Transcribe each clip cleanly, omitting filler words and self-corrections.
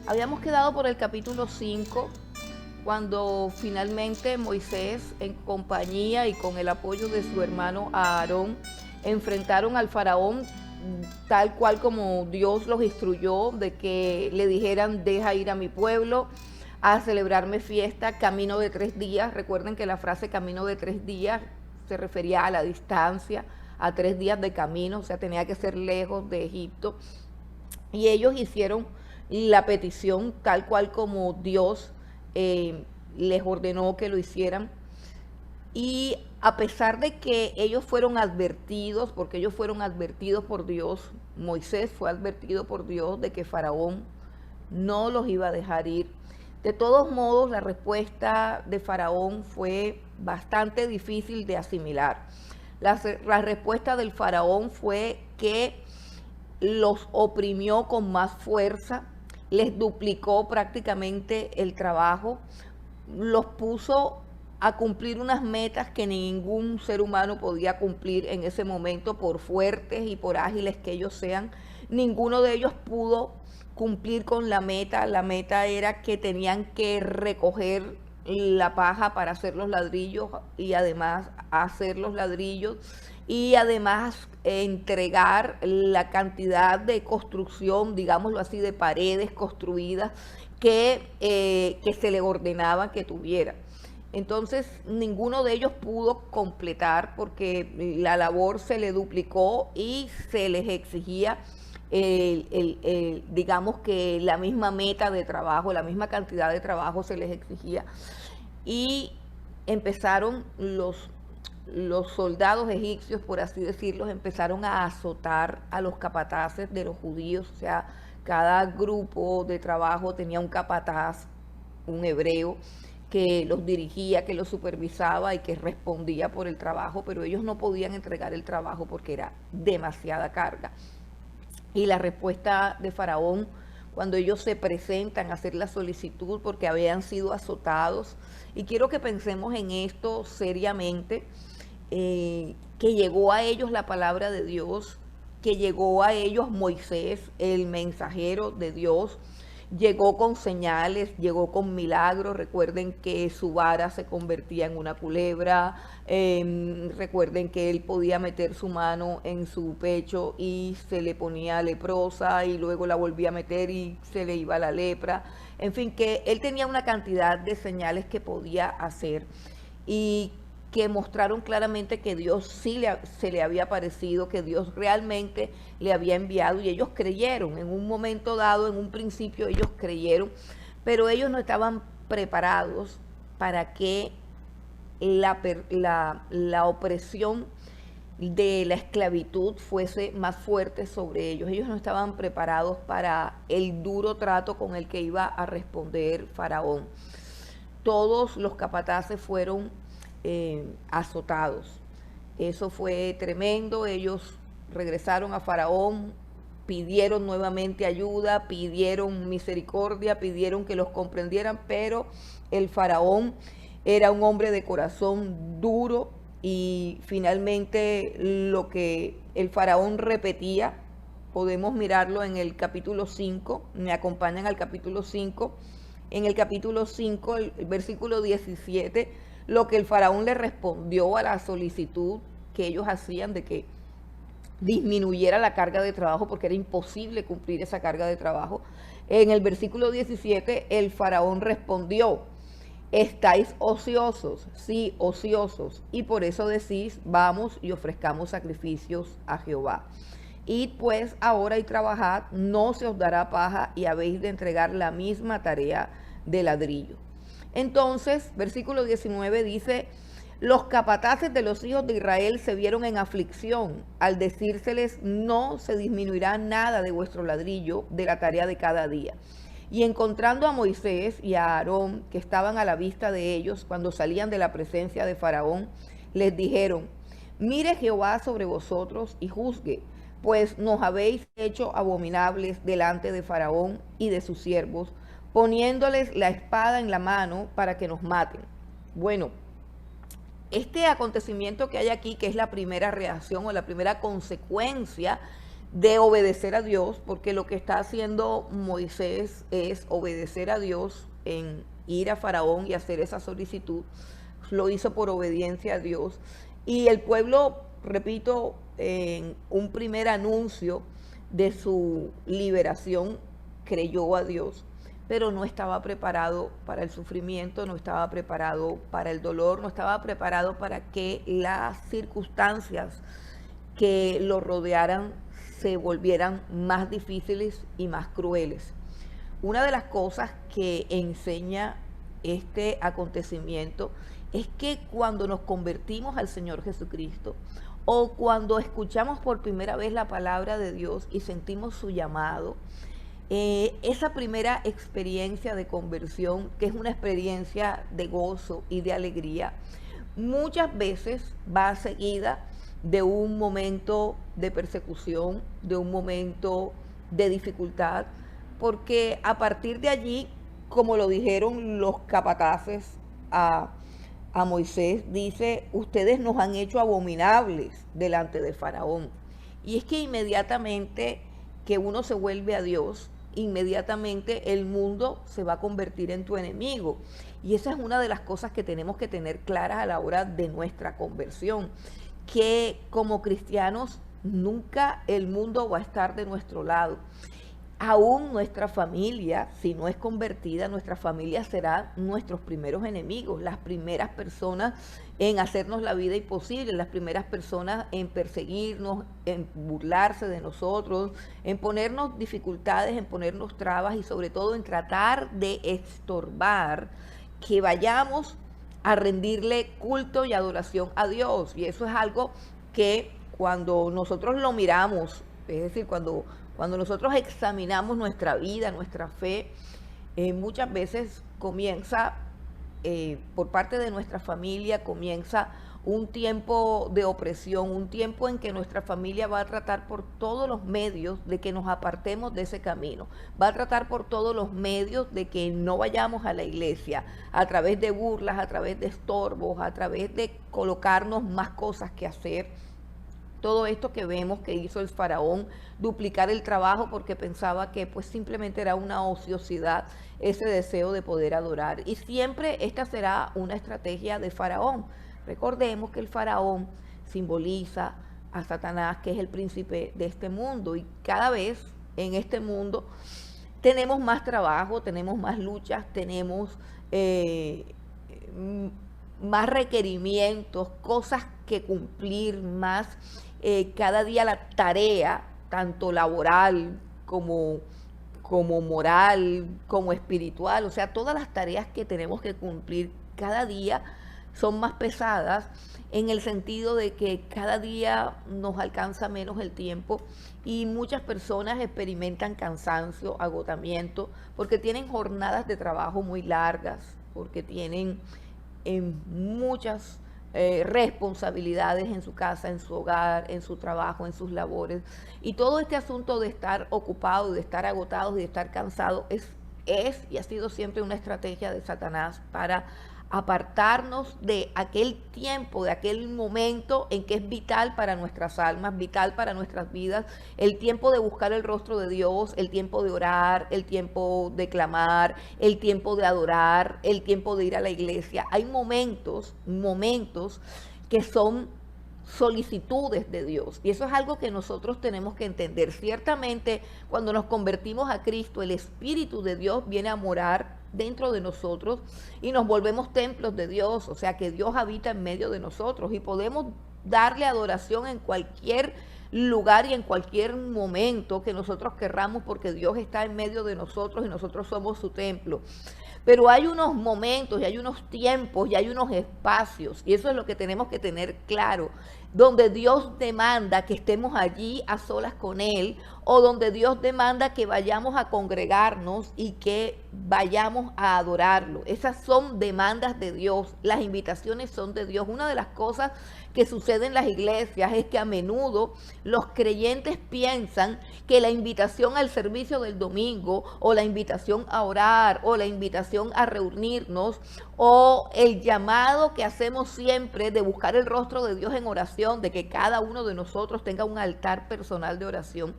Habíamos quedado por el capítulo 5, cuando finalmente Moisés, en compañía y con el apoyo de su hermano Aarón, enfrentaron al faraón tal cual como Dios los instruyó, de que le dijeran: deja ir a mi pueblo a celebrarme fiesta, camino de 3 días. Recuerden que la frase camino de 3 días se refería a la distancia, a 3 días de camino, o sea, tenía que ser lejos de Egipto. Y ellos hicieron la petición tal cual como Dios les ordenó que lo hicieran. Y a pesar de que ellos fueron advertidos, porque ellos fueron advertidos por Dios, Moisés fue advertido por Dios de que Faraón no los iba a dejar ir. De todos modos, la respuesta de Faraón fue bastante difícil de asimilar. La respuesta del Faraón fue que los oprimió con más fuerza, les duplicó prácticamente el trabajo, los puso a cumplir unas metas que ningún ser humano podía cumplir en ese momento, por fuertes y por ágiles que ellos sean. Ninguno de ellos pudo cumplir con la meta. La meta era que tenían que recoger la paja para hacer los ladrillos y además hacer los ladrillos y además entregar la cantidad de construcción, digámoslo así, de paredes construidas que se le ordenaba que tuviera. Entonces ninguno de ellos pudo completar porque la labor se le duplicó y se les exigía digamos que la misma meta de trabajo, la misma cantidad de trabajo se les exigía. Y empezaron los soldados egipcios, por así decirlo, empezaron a azotar a los capataces de los judíos. O sea, cada grupo de trabajo tenía un capataz, un hebreo, que los dirigía, que los supervisaba y que respondía por el trabajo, pero ellos no podían entregar el trabajo porque era demasiada carga. Y la respuesta de Faraón, cuando ellos se presentan a hacer la solicitud porque habían sido azotados, y quiero que pensemos en esto seriamente, que llegó a ellos la palabra de Dios, que llegó a ellos Moisés, el mensajero de Dios, llegó con señales, llegó con milagros. Recuerden que su vara se convertía en una culebra, recuerden que él podía meter su mano en su pecho y se le ponía leprosa y luego la volvía a meter y se le iba la lepra. En fin, que él tenía una cantidad de señales que podía hacer y que mostraron claramente que Dios se le había aparecido, que Dios realmente le había enviado, y ellos creyeron. En un momento dado, en un principio, ellos creyeron, pero ellos no estaban preparados para que la opresión de la esclavitud fuese más fuerte sobre ellos. Ellos no estaban preparados para el duro trato con el que iba a responder Faraón. Todos los capataces fueron azotados. Eso fue tremendo. Ellos regresaron a Faraón, pidieron nuevamente ayuda, pidieron misericordia, pidieron que los comprendieran, pero el Faraón era un hombre de corazón duro y finalmente lo que el Faraón repetía, podemos mirarlo en el capítulo 5, me acompañan al capítulo 5, en el capítulo 5, el versículo 17, lo que el Faraón le respondió a la solicitud que ellos hacían de que disminuyera la carga de trabajo, porque era imposible cumplir esa carga de trabajo. En el versículo 17, el Faraón respondió: estáis ociosos, sí, ociosos, y por eso decís, vamos y ofrezcamos sacrificios a Jehová. Id pues ahora y trabajad, no se os dará paja, y habéis de entregar la misma tarea de ladrillo. Entonces, versículo 19 dice: los capataces de los hijos de Israel se vieron en aflicción al decírseles: no se disminuirá nada de vuestro ladrillo de la tarea de cada día. Y encontrando a Moisés y a Aarón, que estaban a la vista de ellos cuando salían de la presencia de Faraón, les dijeron: mire Jehová sobre vosotros y juzgue, pues nos habéis hecho abominables delante de Faraón y de sus siervos, poniéndoles la espada en la mano para que nos maten. Bueno, este acontecimiento que hay aquí, que es la primera reacción o la primera consecuencia de obedecer a Dios, porque lo que está haciendo Moisés es obedecer a Dios en ir a Faraón y hacer esa solicitud. Lo hizo por obediencia a Dios. Y el pueblo, repito, en un primer anuncio de su liberación, creyó a Dios, pero no estaba preparado para el sufrimiento, no estaba preparado para el dolor, no estaba preparado para que las circunstancias que lo rodearan se volvieran más difíciles y más crueles. Una de las cosas que enseña este acontecimiento es que cuando nos convertimos al Señor Jesucristo, o cuando escuchamos por primera vez la palabra de Dios y sentimos su llamado, esa primera experiencia de conversión, que es una experiencia de gozo y de alegría, muchas veces va seguida de un momento de persecución, de un momento de dificultad, porque a partir de allí, como lo dijeron los capataces a Moisés, dice: ustedes nos han hecho abominables delante de Faraón. Y es que inmediatamente que uno se vuelve a Dios, inmediatamente el mundo se va a convertir en tu enemigo. Y esa es una de las cosas que tenemos que tener claras a la hora de nuestra conversión, que como cristianos nunca el mundo va a estar de nuestro lado. Aún nuestra familia, si no es convertida, nuestra familia será nuestros primeros enemigos, las primeras personas en hacernos la vida imposible, las primeras personas en perseguirnos, en burlarse de nosotros, en ponernos dificultades, en ponernos trabas y sobre todo en tratar de estorbar que vayamos a rendirle culto y adoración a Dios. Y eso es algo que cuando nosotros lo miramos, es decir, cuando nosotros examinamos nuestra vida, nuestra fe, muchas veces comienza, por parte de nuestra familia, comienza un tiempo de opresión, un tiempo en que nuestra familia va a tratar por todos los medios de que nos apartemos de ese camino, va a tratar por todos los medios de que no vayamos a la iglesia, a través de burlas, a través de estorbos, a través de colocarnos más cosas que hacer. Todo esto que vemos que hizo el faraón, duplicar el trabajo porque pensaba que pues simplemente era una ociosidad ese deseo de poder adorar. Y siempre esta será una estrategia de faraón. Recordemos que el faraón simboliza a Satanás, que es el príncipe de este mundo, y cada vez en este mundo tenemos más trabajo, tenemos más luchas, tenemos más requerimientos, cosas que cumplir, más cada día la tarea, tanto laboral como moral, como espiritual, o sea, todas las tareas que tenemos que cumplir cada día son más pesadas, en el sentido de que cada día nos alcanza menos el tiempo y muchas personas experimentan cansancio, agotamiento, porque tienen jornadas de trabajo muy largas, porque tienen muchas responsabilidades en su casa, en su hogar, en su trabajo, en sus labores. Y todo este asunto de estar ocupado, de estar agotados, de estar cansados, es y ha sido siempre una estrategia de Satanás para apartarnos de aquel tiempo, de aquel momento en que es vital para nuestras almas, vital para nuestras vidas, el tiempo de buscar el rostro de Dios, el tiempo de orar, el tiempo de clamar, el tiempo de adorar, el tiempo de ir a la iglesia. Hay momentos que son solicitudes de Dios. Y eso es algo que nosotros tenemos que entender. Ciertamente, cuando nos convertimos a Cristo, el Espíritu de Dios viene a morar dentro de nosotros y nos volvemos templos de Dios, o sea que Dios habita en medio de nosotros y podemos darle adoración en cualquier lugar y en cualquier momento que nosotros querramos, porque Dios está en medio de nosotros y nosotros somos su templo. Pero hay unos momentos y hay unos tiempos y hay unos espacios, y eso es lo que tenemos que tener claro. donde Dios demanda que estemos allí a solas con Él, o donde Dios demanda que vayamos a congregarnos y que vayamos a adorarlo. Esas son demandas de Dios, las invitaciones son de Dios. Una de las cosas que sucede en las iglesias es que a menudo los creyentes piensan que la invitación al servicio del domingo, o la invitación a orar, o la invitación a reunirnos, o el llamado que hacemos siempre de buscar el rostro de Dios en oración, de que cada uno de nosotros tenga un altar personal de oración,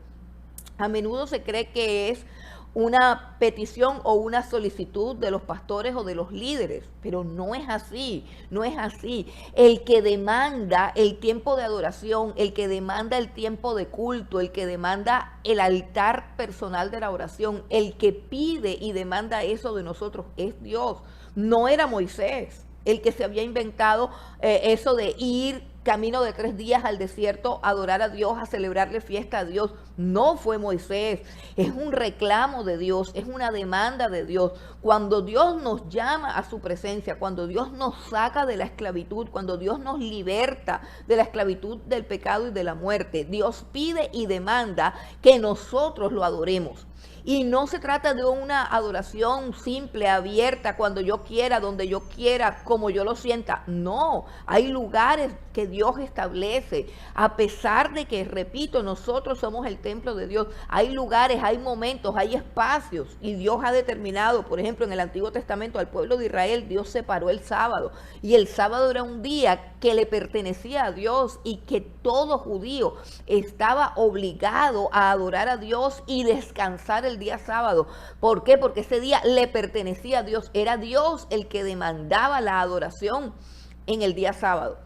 a menudo se cree que es una petición o una solicitud de los pastores o de los líderes, pero no es así, no es así. El que demanda el tiempo de adoración, el que demanda el tiempo de culto, el que demanda el altar personal de la oración, el que pide y demanda eso de nosotros es Dios. No era Moisés el que se había inventado eso de ir camino de 3 días al desierto a adorar a Dios, a celebrarle fiesta a Dios. No fue Moisés, es un reclamo de Dios, es una demanda de Dios. Cuando Dios nos llama a su presencia, cuando Dios nos saca de la esclavitud, cuando Dios nos liberta de la esclavitud del pecado y de la muerte, Dios pide y demanda que nosotros lo adoremos. Y no se trata de una adoración simple, abierta, cuando yo quiera, donde yo quiera, como yo lo sienta. No, hay lugares que Dios establece. A pesar de que, repito, nosotros somos el templo de Dios, hay lugares, hay momentos, hay espacios. Y Dios ha determinado, por ejemplo, en el Antiguo Testamento al pueblo de Israel, Dios separó el sábado. Y el sábado era un día que le pertenecía a Dios y que todo judío estaba obligado a adorar a Dios y descansar el día sábado. ¿Por qué? Porque ese día le pertenecía a Dios. Era Dios el que demandaba la adoración en el día sábado.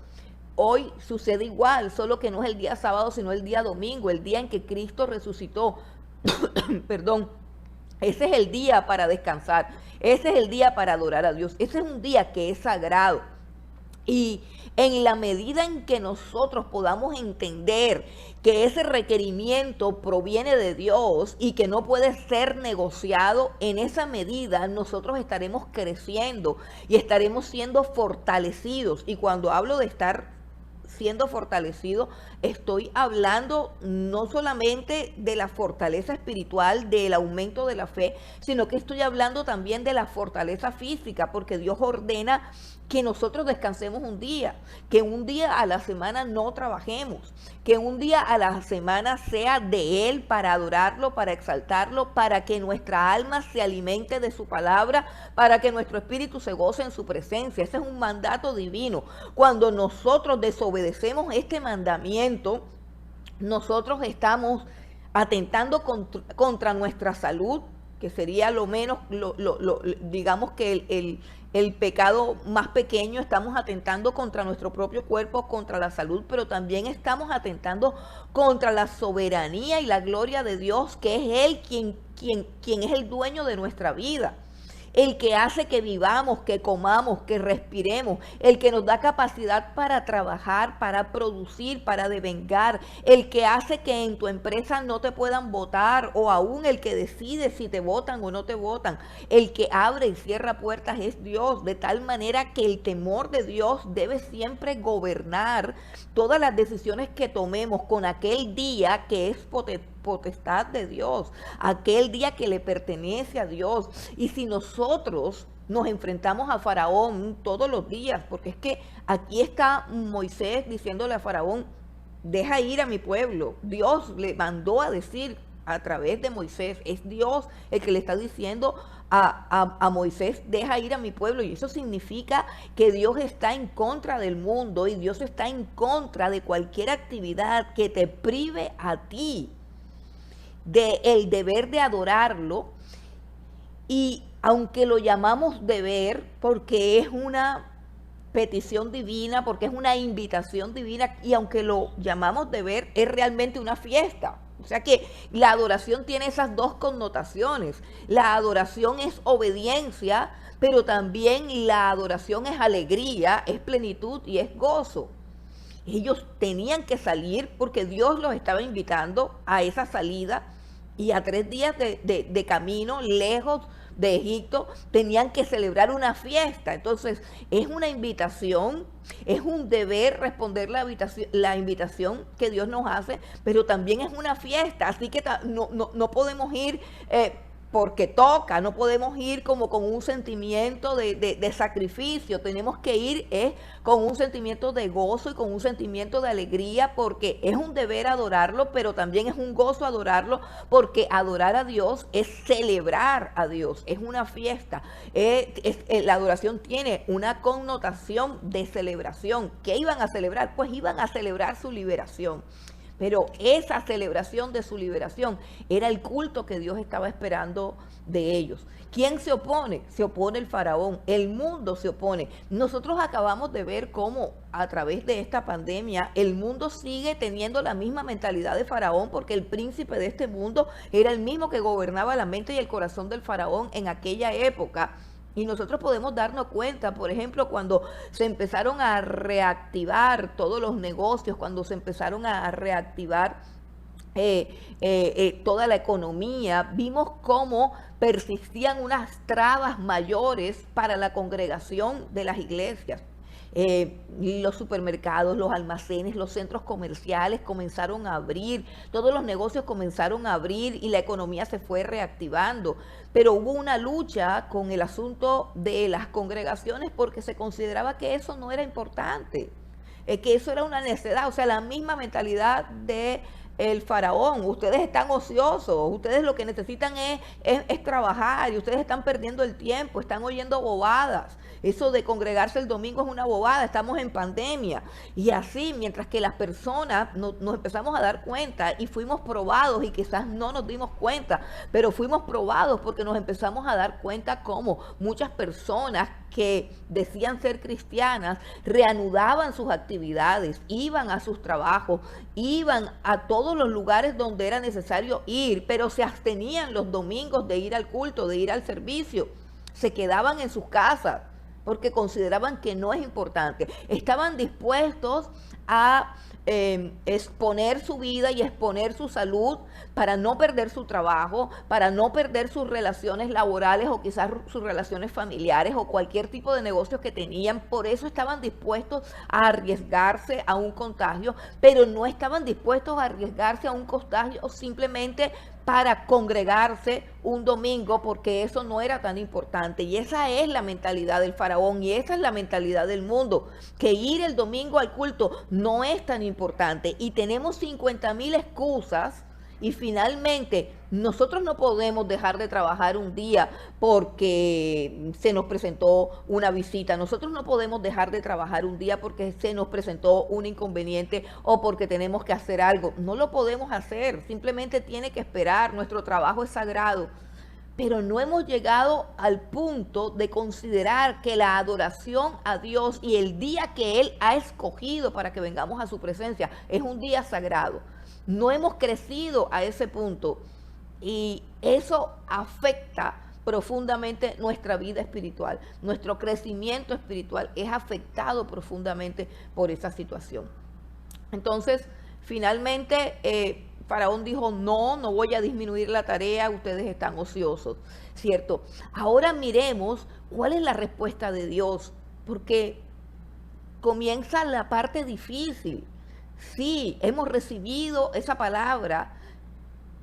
Hoy sucede igual, solo que no es el día sábado, sino el día domingo, el día en que Cristo resucitó. Perdón. Ese es el día para descansar. Ese es el día para adorar a Dios. Ese es un día que es sagrado. Y en la medida en que nosotros podamos entender que ese requerimiento proviene de Dios y que no puede ser negociado, en esa medida nosotros estaremos creciendo y estaremos siendo fortalecidos. Y cuando hablo de estar siendo fortalecido, estoy hablando no solamente de la fortaleza espiritual, del aumento de la fe, sino que estoy hablando también de la fortaleza física, porque Dios ordena que nosotros descansemos un día, que un día a la semana no trabajemos, que un día a la semana sea de Él para adorarlo, para exaltarlo, para que nuestra alma se alimente de su palabra, para que nuestro espíritu se goce en su presencia. Ese es un mandato divino. Cuando nosotros desobedecemos este mandamiento, nosotros estamos atentando contra nuestra salud, que sería lo menos, digamos que el pecado más pequeño. Estamos atentando contra nuestro propio cuerpo, contra la salud, pero también estamos atentando contra la soberanía y la gloria de Dios, que es Él quien es el dueño de nuestra vida. El que hace que vivamos, que comamos, que respiremos, el que nos da capacidad para trabajar, para producir, para devengar, el que hace que en tu empresa no te puedan votar, o aún el que decide si te votan o no te votan. El que abre y cierra puertas es Dios, de tal manera que el temor de Dios debe siempre gobernar todas las decisiones que tomemos con aquel día que es potestad de Dios, aquel día que le pertenece a Dios. Y si nosotros nos enfrentamos a Faraón todos los días, porque es que aquí está Moisés diciéndole a Faraón, deja ir a mi pueblo. Dios le mandó a decir a través de Moisés, es Dios el que le está diciendo a Moisés, deja ir a mi pueblo. Y eso significa que Dios está en contra del mundo y Dios está en contra de cualquier actividad que te prive a ti de el deber de adorarlo. Y aunque lo llamamos deber, porque es una petición divina, porque es una invitación divina, y aunque lo llamamos deber, es realmente una fiesta. O sea que la adoración tiene esas dos connotaciones. La adoración es obediencia, pero también la adoración es alegría, es plenitud y es gozo. Ellos tenían que salir porque Dios los estaba invitando a esa salida, y a 3 días de camino, lejos de Egipto, tenían que celebrar una fiesta. Entonces, es una invitación, es un deber responder la invitación que Dios nos hace, pero también es una fiesta, así que no podemos ir porque toca, no podemos ir como con un sentimiento de sacrificio, tenemos que ir con un sentimiento de gozo y con un sentimiento de alegría, porque es un deber adorarlo, pero también es un gozo adorarlo, porque adorar a Dios es celebrar a Dios, es una fiesta. La adoración tiene una connotación de celebración. ¿Qué iban a celebrar? Pues iban a celebrar su liberación. Pero esa celebración de su liberación era el culto que Dios estaba esperando de ellos. ¿Quién se opone? Se opone el faraón, el mundo se opone. Nosotros acabamos de ver cómo a través de esta pandemia el mundo sigue teniendo la misma mentalidad de faraón, porque el príncipe de este mundo era el mismo que gobernaba la mente y el corazón del faraón en aquella época. Y nosotros podemos darnos cuenta, por ejemplo, cuando se empezaron a reactivar todos los negocios, cuando se empezaron a reactivar toda la economía, vimos cómo persistían unas trabas mayores para la congregación de las iglesias. Los supermercados, los almacenes, los centros comerciales comenzaron a abrir, todos los negocios comenzaron a abrir y la economía se fue reactivando. Pero hubo una lucha con el asunto de las congregaciones porque se consideraba que eso no era importante, que eso era una necedad, o sea, la misma mentalidad de el faraón. Ustedes están ociosos, ustedes lo que necesitan es trabajar y ustedes están perdiendo el tiempo, están oyendo bobadas. Eso de congregarse el domingo es una bobada, estamos en pandemia. Y así, mientras que las personas nos empezamos a dar cuenta y fuimos probados, y quizás no nos dimos cuenta, pero fuimos probados porque nos empezamos a dar cuenta cómo muchas personas que decían ser cristianas reanudaban sus actividades, iban a sus trabajos, iban a todos los lugares donde era necesario ir, pero se abstenían los domingos de ir al culto, de ir al servicio, se quedaban en sus casas porque consideraban que no es importante. Estaban dispuestos a exponer su vida y exponer su salud para no perder su trabajo, para no perder sus relaciones laborales o quizás sus relaciones familiares o cualquier tipo de negocios que tenían. Por eso estaban dispuestos a arriesgarse a un contagio, pero no estaban dispuestos a arriesgarse a un contagio simplemente para congregarse un domingo, porque eso no era tan importante. Y esa es la mentalidad del faraón y esa es la mentalidad del mundo, que ir el domingo al culto no es tan importante y tenemos 50,000 excusas. Y finalmente, nosotros no podemos dejar de trabajar un día porque se nos presentó una visita. Nosotros no podemos dejar de trabajar un día porque se nos presentó un inconveniente o porque tenemos que hacer algo. No lo podemos hacer, simplemente tiene que esperar. Nuestro trabajo es sagrado. Pero no hemos llegado al punto de considerar que la adoración a Dios y el día que Él ha escogido para que vengamos a su presencia es un día sagrado. No hemos crecido a ese punto y eso afecta profundamente nuestra vida espiritual. Nuestro crecimiento espiritual es afectado profundamente por esa situación. Entonces, finalmente, Faraón dijo, no voy a disminuir la tarea, ustedes están ociosos, ¿cierto? Ahora miremos cuál es la respuesta de Dios, porque comienza la parte difícil. Sí, hemos recibido esa palabra.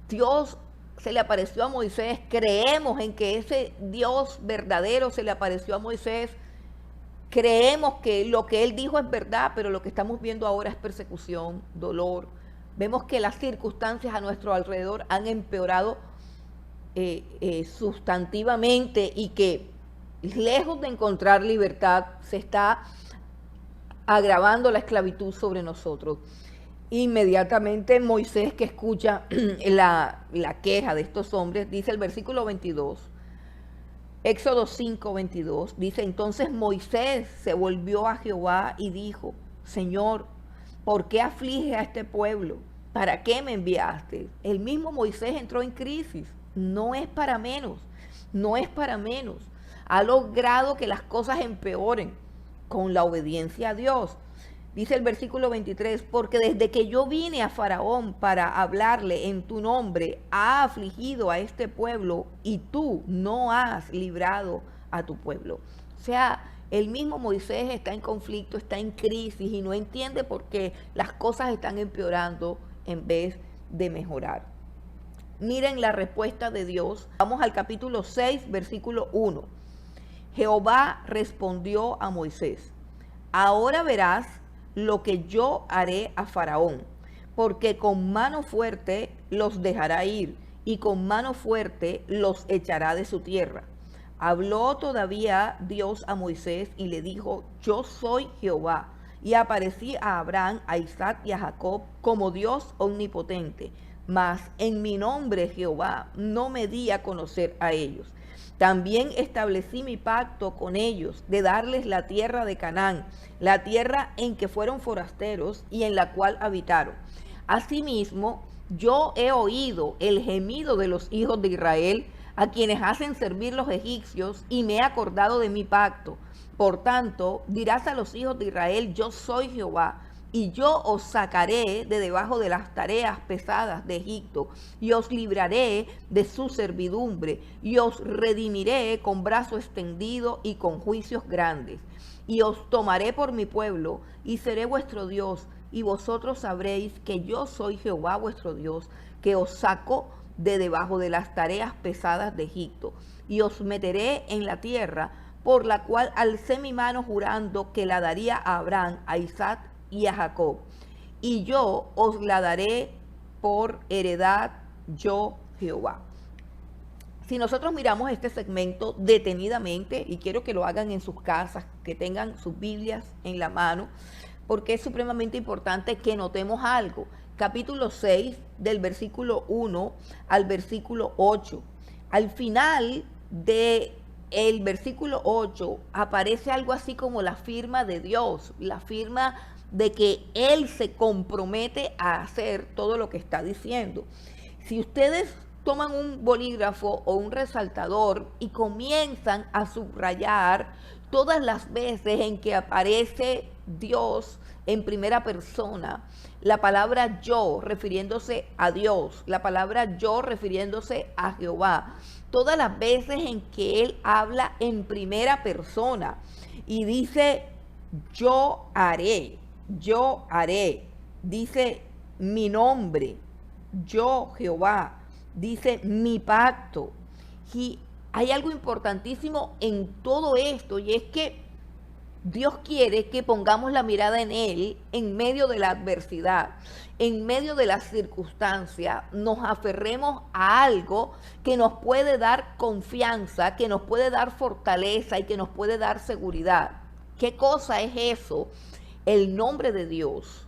Dios se le apareció a Moisés. Creemos en que ese Dios verdadero se le apareció a Moisés. Creemos que lo que él dijo es verdad, pero lo que estamos viendo ahora es persecución, dolor. Vemos que las circunstancias a nuestro alrededor han empeorado sustantivamente y que lejos de encontrar libertad se está agravando la esclavitud sobre nosotros. Inmediatamente Moisés, que escucha la queja de estos hombres, dice el versículo 22, Éxodo 5, 22, dice, entonces Moisés se volvió a Jehová y dijo, Señor, ¿por qué aflige a este pueblo? ¿Para qué me enviaste? El mismo Moisés entró en crisis, no es para menos, no es para menos. Ha logrado que las cosas empeoren con la obediencia a Dios. Dice el versículo 23, porque desde que yo vine a Faraón para hablarle en tu nombre, ha afligido a este pueblo y tú no has librado a tu pueblo. O sea, el mismo Moisés está en conflicto, está en crisis y no entiende por qué las cosas están empeorando en vez de mejorar. Miren la respuesta de Dios. Vamos al capítulo 6, versículo 1. Jehová respondió a Moisés, ahora verás lo que yo haré a Faraón, porque con mano fuerte los dejará ir y con mano fuerte los echará de su tierra. Habló todavía Dios a Moisés y le dijo, yo soy Jehová. Y aparecí a Abraham, a Isaac y a Jacob como Dios omnipotente, mas en mi nombre Jehová no me di a conocer a ellos. También establecí mi pacto con ellos de darles la tierra de Canaán, la tierra en que fueron forasteros y en la cual habitaron. Asimismo, yo he oído el gemido de los hijos de Israel, a quienes hacen servir los egipcios, y me he acordado de mi pacto. Por tanto, dirás a los hijos de Israel, yo soy Jehová, y yo os sacaré de debajo de las tareas pesadas de Egipto, y os libraré de su servidumbre, y os redimiré con brazo extendido y con juicios grandes. Y os tomaré por mi pueblo, y seré vuestro Dios, y vosotros sabréis que yo soy Jehová vuestro Dios, que os saco de debajo de las tareas pesadas de Egipto, y os meteré en la tierra por la cual alcé mi mano jurando que la daría a Abraham, a Isaac y a Jacob, y yo os la daré por heredad, yo Jehová. Si nosotros miramos este segmento detenidamente, y quiero que lo hagan en sus casas, que tengan sus Biblias en la mano, porque es supremamente importante que notemos algo. Capítulo 6, del versículo 1 al versículo 8. Al final del versículo 8 aparece algo así como la firma de Dios, la firma de que Él se compromete a hacer todo lo que está diciendo. Si ustedes toman un bolígrafo o un resaltador y comienzan a subrayar todas las veces en que aparece Dios en primera persona, la palabra yo refiriéndose a Dios, la palabra yo refiriéndose a Jehová, todas las veces en que Él habla en primera persona y dice yo haré, dice mi nombre, yo Jehová, dice mi pacto. Y hay algo importantísimo en todo esto, y es que Dios quiere que pongamos la mirada en Él en medio de la adversidad, en medio de la circunstancia, nos aferremos a algo que nos puede dar confianza, que nos puede dar fortaleza y que nos puede dar seguridad. ¿Qué cosa es eso? El nombre de Dios,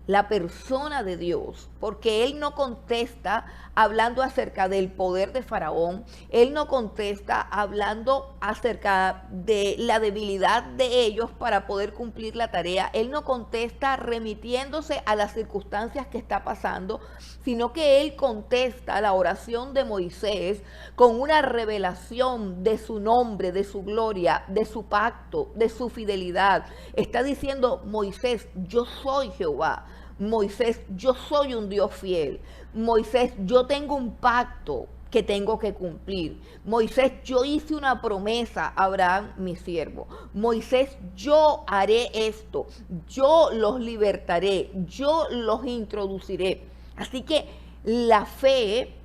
la persona de Dios, porque Él no contesta hablando acerca del poder de Faraón, Él no contesta hablando acerca de la debilidad de ellos para poder cumplir la tarea, Él no contesta remitiéndose a las circunstancias que está pasando, sino que Él contesta la oración de Moisés con una revelación de su nombre, de su gloria, de su pacto, de su fidelidad. Está diciendo Moisés, yo soy Jehová. Moisés, yo soy un Dios fiel. Moisés, yo tengo un pacto que tengo que cumplir. Moisés, yo hice una promesa a Abraham, mi siervo. Moisés, yo haré esto. Yo los libertaré. Yo los introduciré. Así que la fe,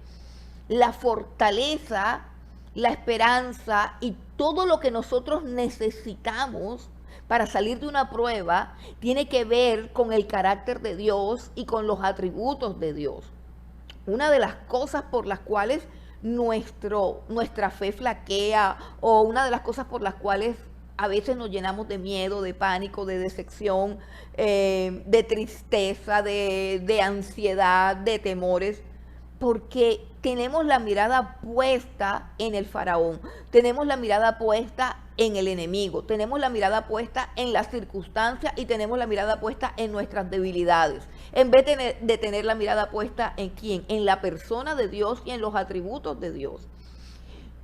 la fortaleza, la esperanza y todo lo que nosotros necesitamos para salir de una prueba tiene que ver con el carácter de Dios y con los atributos de Dios. Una de las cosas por las cuales nuestra fe flaquea, o una de las cosas por las cuales a veces nos llenamos de miedo, de pánico, de decepción, de tristeza, de ansiedad, de temores, porque tenemos la mirada puesta en el faraón, tenemos la mirada puesta en el enemigo, tenemos la mirada puesta en las circunstancias y tenemos la mirada puesta en nuestras debilidades, en vez de tener la mirada puesta en quién, en la persona de Dios y en los atributos de Dios.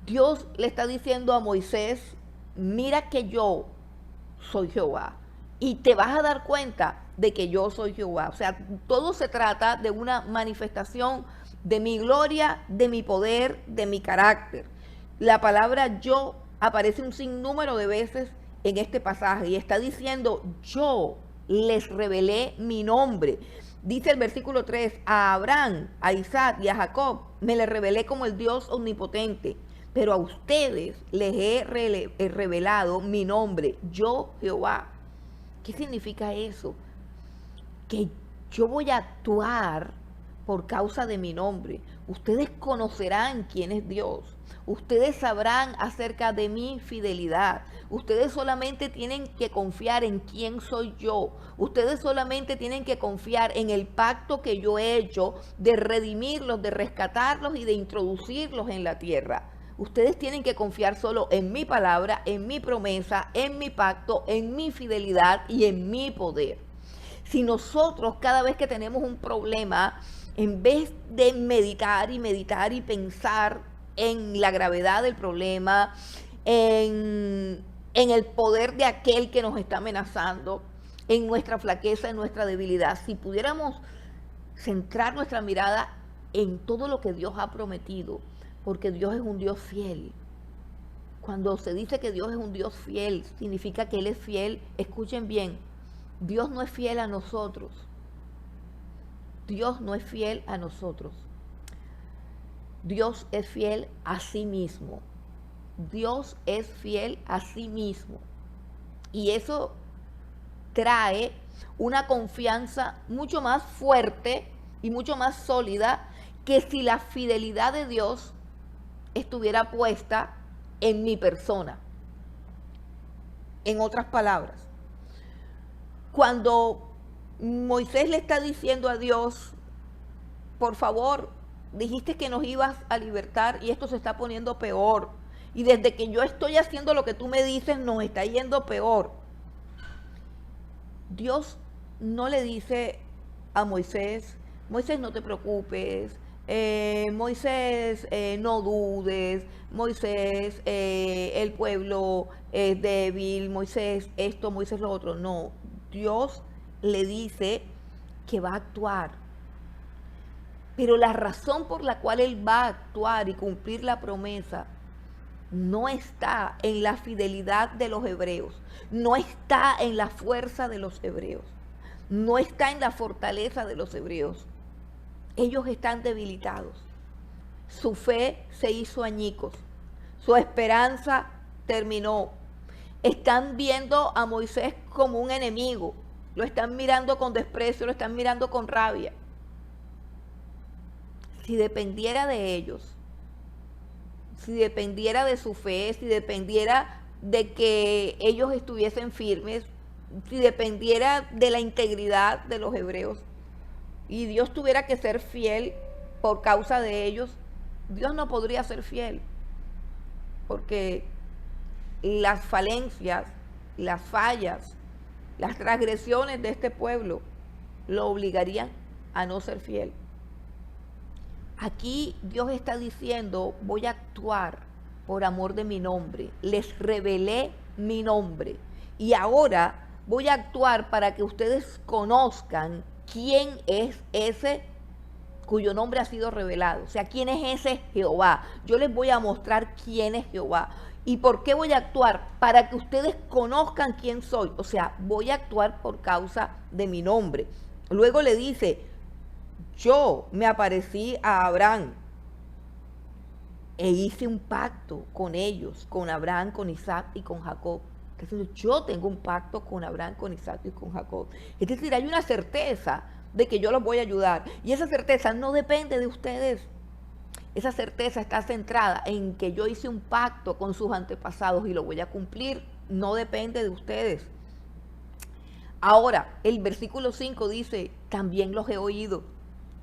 Dios le está diciendo a Moisés, mira que yo soy Jehová, y te vas a dar cuenta de que yo soy Jehová. O sea, todo se trata de una manifestación de mi gloria, de mi poder, de mi carácter. La palabra yo aparece un sinnúmero de veces en este pasaje y está diciendo: yo les revelé mi nombre. Dice el versículo 3, a Abraham, a Isaac y a Jacob me les revelé como el Dios omnipotente, pero a ustedes les he revelado mi nombre, yo Jehová. ¿Qué significa eso? Que yo voy a actuar por causa de mi nombre. Ustedes conocerán quién es Dios. Ustedes sabrán acerca de mi fidelidad. Ustedes solamente tienen que confiar en quién soy yo. Ustedes solamente tienen que confiar en el pacto que yo he hecho de redimirlos, de rescatarlos y de introducirlos en la tierra. Ustedes tienen que confiar solo en mi palabra, en mi promesa, en mi pacto, en mi fidelidad y en mi poder. Si nosotros cada vez que tenemos un problema, en vez de meditar y pensar en la gravedad del problema, en el poder de aquel que nos está amenazando, en nuestra flaqueza, en nuestra debilidad, si pudiéramos centrar nuestra mirada en todo lo que Dios ha prometido, porque Dios es un Dios fiel. Cuando se dice que Dios es un Dios fiel, significa que Él es fiel. Escuchen bien, Dios no es fiel a nosotros. Dios no es fiel a nosotros. Dios es fiel a sí mismo. Dios es fiel a sí mismo. Y eso trae una confianza mucho más fuerte y mucho más sólida que si la fidelidad de Dios estuviera puesta en mi persona. En otras palabras, cuando Moisés le está diciendo a Dios: por favor, dijiste que nos ibas a libertar y esto se está poniendo peor. Y desde que yo estoy haciendo lo que tú me dices, nos está yendo peor. Dios no le dice a Moisés: Moisés, no te preocupes, Moisés, no dudes, Moisés, el pueblo es débil, Moisés esto, Moisés lo otro. No, Dios le dice que va a actuar. Pero la razón por la cual Él va a actuar y cumplir la promesa no está en la fidelidad de los hebreos, no está en la fuerza de los hebreos, no está en la fortaleza de los hebreos. Ellos están debilitados. Su fe se hizo añicos. Su esperanza terminó. Están viendo a Moisés como un enemigo. Lo están mirando con desprecio, lo están mirando con rabia. Si dependiera de ellos, si dependiera de su fe, si dependiera de que ellos estuviesen firmes, si dependiera de la integridad de los hebreos, y Dios tuviera que ser fiel por causa de ellos, Dios no podría ser fiel, porque las falencias, las fallas, las transgresiones de este pueblo lo obligarían a no ser fiel. Aquí Dios está diciendo: voy a actuar por amor de mi nombre. Les revelé mi nombre. Y ahora voy a actuar para que ustedes conozcan quién es ese cuyo nombre ha sido revelado. O sea, quién es ese Jehová. Yo les voy a mostrar quién es Jehová. ¿Y por qué voy a actuar? Para que ustedes conozcan quién soy. O sea, voy a actuar por causa de mi nombre. Luego le dice: yo me aparecí a Abraham e hice un pacto con ellos, con Abraham, con Isaac y con Jacob. Es decir, yo tengo un pacto con Abraham, con Isaac y con Jacob. Es decir, hay una certeza de que yo los voy a ayudar. Y esa certeza no depende de ustedes. Esa certeza está centrada en que yo hice un pacto con sus antepasados y lo voy a cumplir. No depende de ustedes. Ahora, el versículo 5 dice: también los he oído.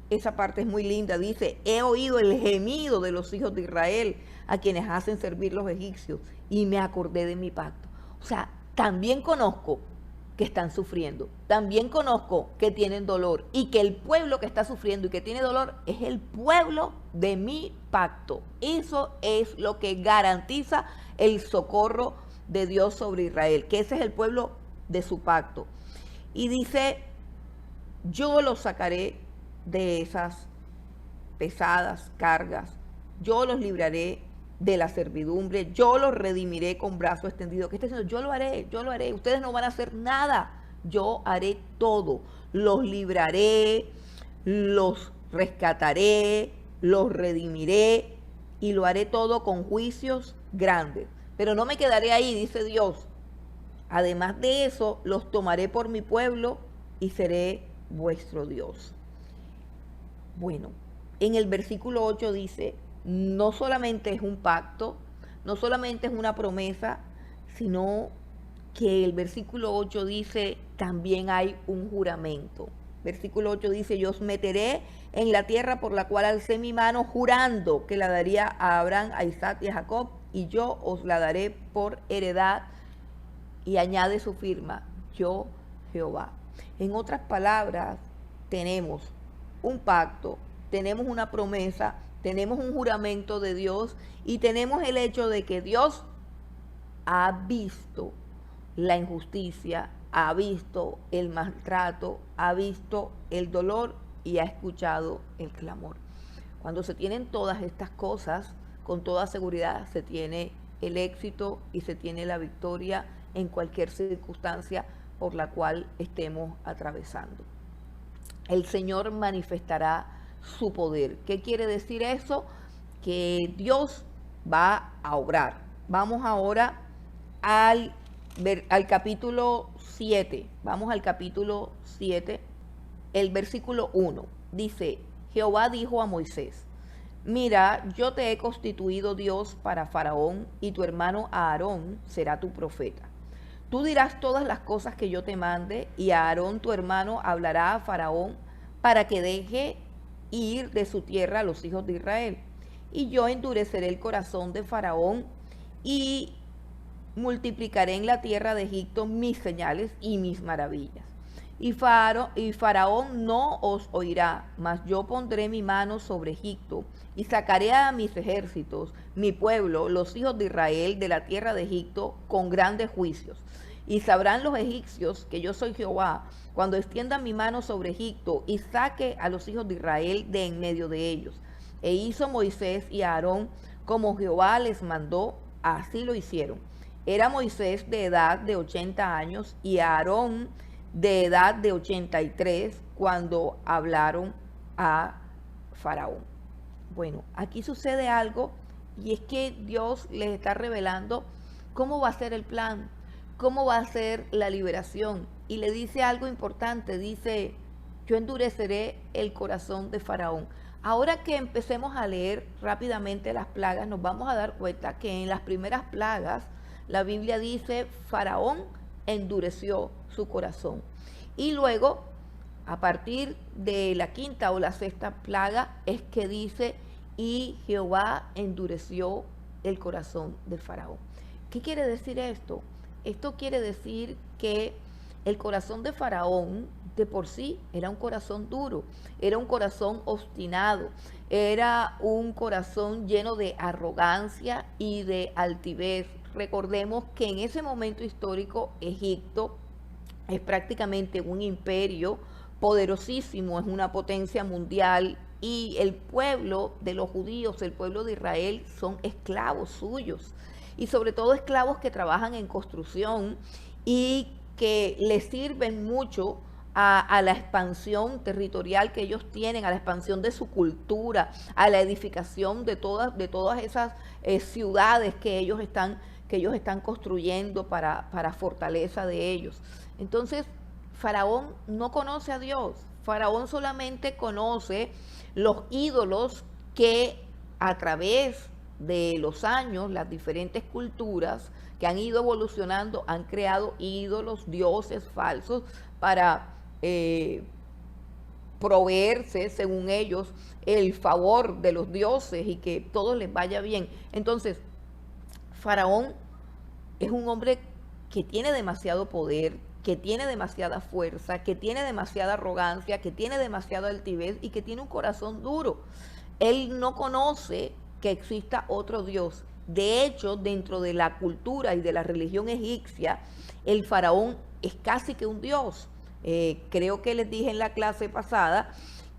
Esa parte es muy linda. Dice: he oído el gemido de los hijos de Israel, a quienes hacen servir los egipcios, y me acordé de mi pacto. O sea, también conozco que están sufriendo, también conozco que tienen dolor, y que el pueblo que está sufriendo y que tiene dolor es el pueblo de mi pacto. Eso es lo que garantiza el socorro de Dios sobre Israel, que ese es el pueblo de su pacto. Y dice yo los sacaré de esas pesadas cargas, yo los libraré de la servidumbre, yo los redimiré con brazo extendido. ¿Qué está diciendo? Yo lo haré, ustedes no van a hacer nada, yo haré todo, los libraré, los rescataré, los redimiré y lo haré todo con juicios grandes. Pero no me quedaré ahí, dice Dios. Además de eso, los tomaré por mi pueblo y seré vuestro Dios. Bueno, en el versículo 8 dice, no solamente es un pacto, no solamente es una promesa, sino que el versículo 8 dice, también hay un juramento. Versículo 8 dice, yo os meteré en la tierra por la cual alcé mi mano, jurando que la daría a Abraham, a Isaac y a Jacob, y yo os la daré por heredad. Y añade su firma, yo Jehová. En otras palabras, tenemos un pacto, tenemos una promesa, tenemos un juramento de Dios y tenemos el hecho de que Dios ha visto la injusticia, ha visto el maltrato, ha visto el dolor y ha escuchado el clamor. Cuando se tienen todas estas cosas, con toda seguridad se tiene el éxito y se tiene la victoria en cualquier circunstancia por la cual estemos atravesando. El Señor manifestará su poder. ¿Qué quiere decir eso? Que Dios va a obrar. Vamos ahora al capítulo 7. Vamos al capítulo 7, el versículo 1. Dice, Jehová dijo a Moisés, mira, yo te he constituido Dios para Faraón y tu hermano Aarón será tu profeta. Tú dirás todas las cosas que yo te mande y Aarón tu hermano hablará a Faraón para que deje ir de su tierra a los hijos de Israel. Y yo endureceré el corazón de Faraón y multiplicaré en la tierra de Egipto mis señales y mis maravillas. Y Faraón no os oirá, mas yo pondré mi mano sobre Egipto y sacaré a mis ejércitos, mi pueblo, los hijos de Israel, de la tierra de Egipto, con grandes juicios. Y sabrán los egipcios que yo soy Jehová, cuando extienda mi mano sobre Egipto y saque a los hijos de Israel de en medio de ellos. E hizo Moisés y Aarón como Jehová les mandó, así lo hicieron. Era Moisés de edad de 80 años y Aarón de edad de 83 cuando hablaron a Faraón. Bueno, aquí sucede algo y es que Dios les está revelando cómo va a ser el plan, cómo va a ser la liberación. Y le dice algo importante, dice, yo endureceré el corazón de Faraón. Ahora que empecemos a leer rápidamente las plagas, nos vamos a dar cuenta que en las primeras plagas, la Biblia dice, Faraón endureció su corazón. Y luego, a partir de la quinta o la sexta plaga, es que dice, y Jehová endureció el corazón de Faraón. ¿Qué quiere decir esto? Esto quiere decir que el corazón de Faraón de por sí era un corazón duro, era un corazón obstinado, era un corazón lleno de arrogancia y de altivez. Recordemos que en ese momento histórico Egipto es prácticamente un imperio poderosísimo, es una potencia mundial y el pueblo de los judíos, el pueblo de Israel son esclavos suyos y sobre todo esclavos que trabajan en construcción y que les sirven mucho a la expansión territorial que ellos tienen, a la expansión de su cultura, a la edificación de todas esas ciudades que ellos están construyendo para fortaleza de ellos. Entonces, Faraón no conoce a Dios. Faraón solamente conoce los ídolos que a través de los años, las diferentes culturas que han ido evolucionando, han creado ídolos, dioses falsos para proveerse, según ellos, el favor de los dioses y que todo les vaya bien. Entonces, Faraón es un hombre que tiene demasiado poder, que tiene demasiada fuerza, que tiene demasiada arrogancia, que tiene demasiada altivez y que tiene un corazón duro. Él no conoce que exista otro Dios. De hecho, dentro de la cultura y de la religión egipcia, el faraón es casi que un dios. Creo que les dije en la clase pasada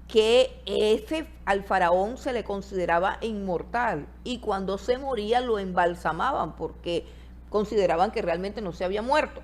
que al faraón se le consideraba inmortal y cuando se moría lo embalsamaban porque consideraban que realmente no se había muerto,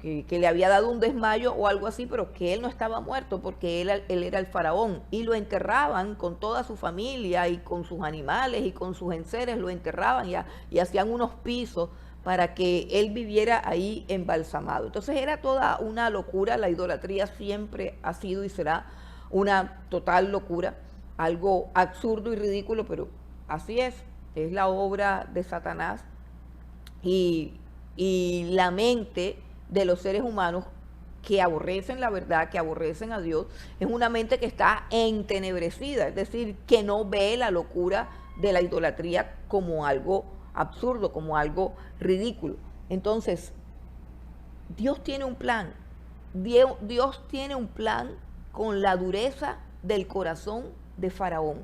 que le había dado un desmayo o algo así, pero que él no estaba muerto porque él era el faraón. Y lo enterraban con toda su familia y con sus animales y con sus enseres, lo enterraban y hacían unos pisos para que él viviera ahí embalsamado. Entonces era toda una locura, la idolatría siempre ha sido y será una total locura, algo absurdo y ridículo, pero así es la obra de Satanás y la mente de los seres humanos que aborrecen la verdad, que aborrecen a Dios, es una mente que está entenebrecida, es decir, que no ve la locura de la idolatría como algo absurdo, como algo ridículo. Entonces, Dios tiene un plan. Dios tiene un plan con la dureza del corazón de Faraón.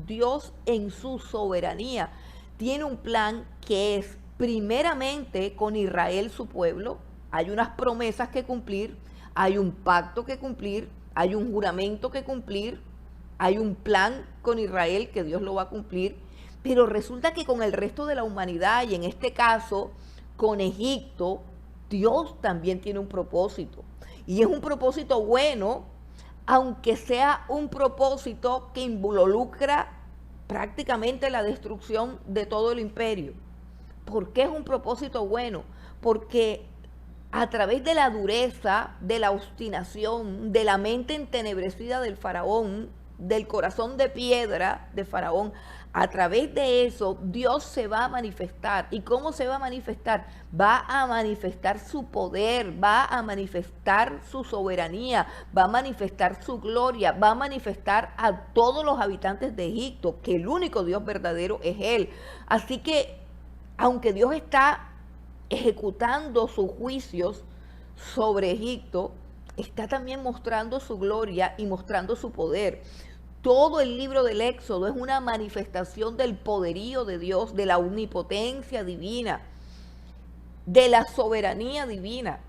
Dios en su soberanía tiene un plan que es primeramente con Israel, su pueblo. Hay unas promesas que cumplir, hay un pacto que cumplir, hay un juramento que cumplir, hay un plan con Israel que Dios lo va a cumplir, pero resulta que con el resto de la humanidad y en este caso con Egipto, Dios también tiene un propósito. Y es un propósito bueno, aunque sea un propósito que involucra prácticamente la destrucción de todo el imperio. ¿Por qué es un propósito bueno? Porque a través de la dureza, de la obstinación, de la mente entenebrecida del faraón, del corazón de piedra de Faraón, a través de eso Dios se va a manifestar. ¿Y cómo se va a manifestar? Va a manifestar su poder, va a manifestar su soberanía, va a manifestar su gloria, va a manifestar a todos los habitantes de Egipto que el único Dios verdadero es Él. Así que, aunque Dios está ejecutando sus juicios sobre Egipto, está también mostrando su gloria y mostrando su poder. Todo el libro del Éxodo es una manifestación del poderío de Dios, de la omnipotencia divina, de la soberanía divina.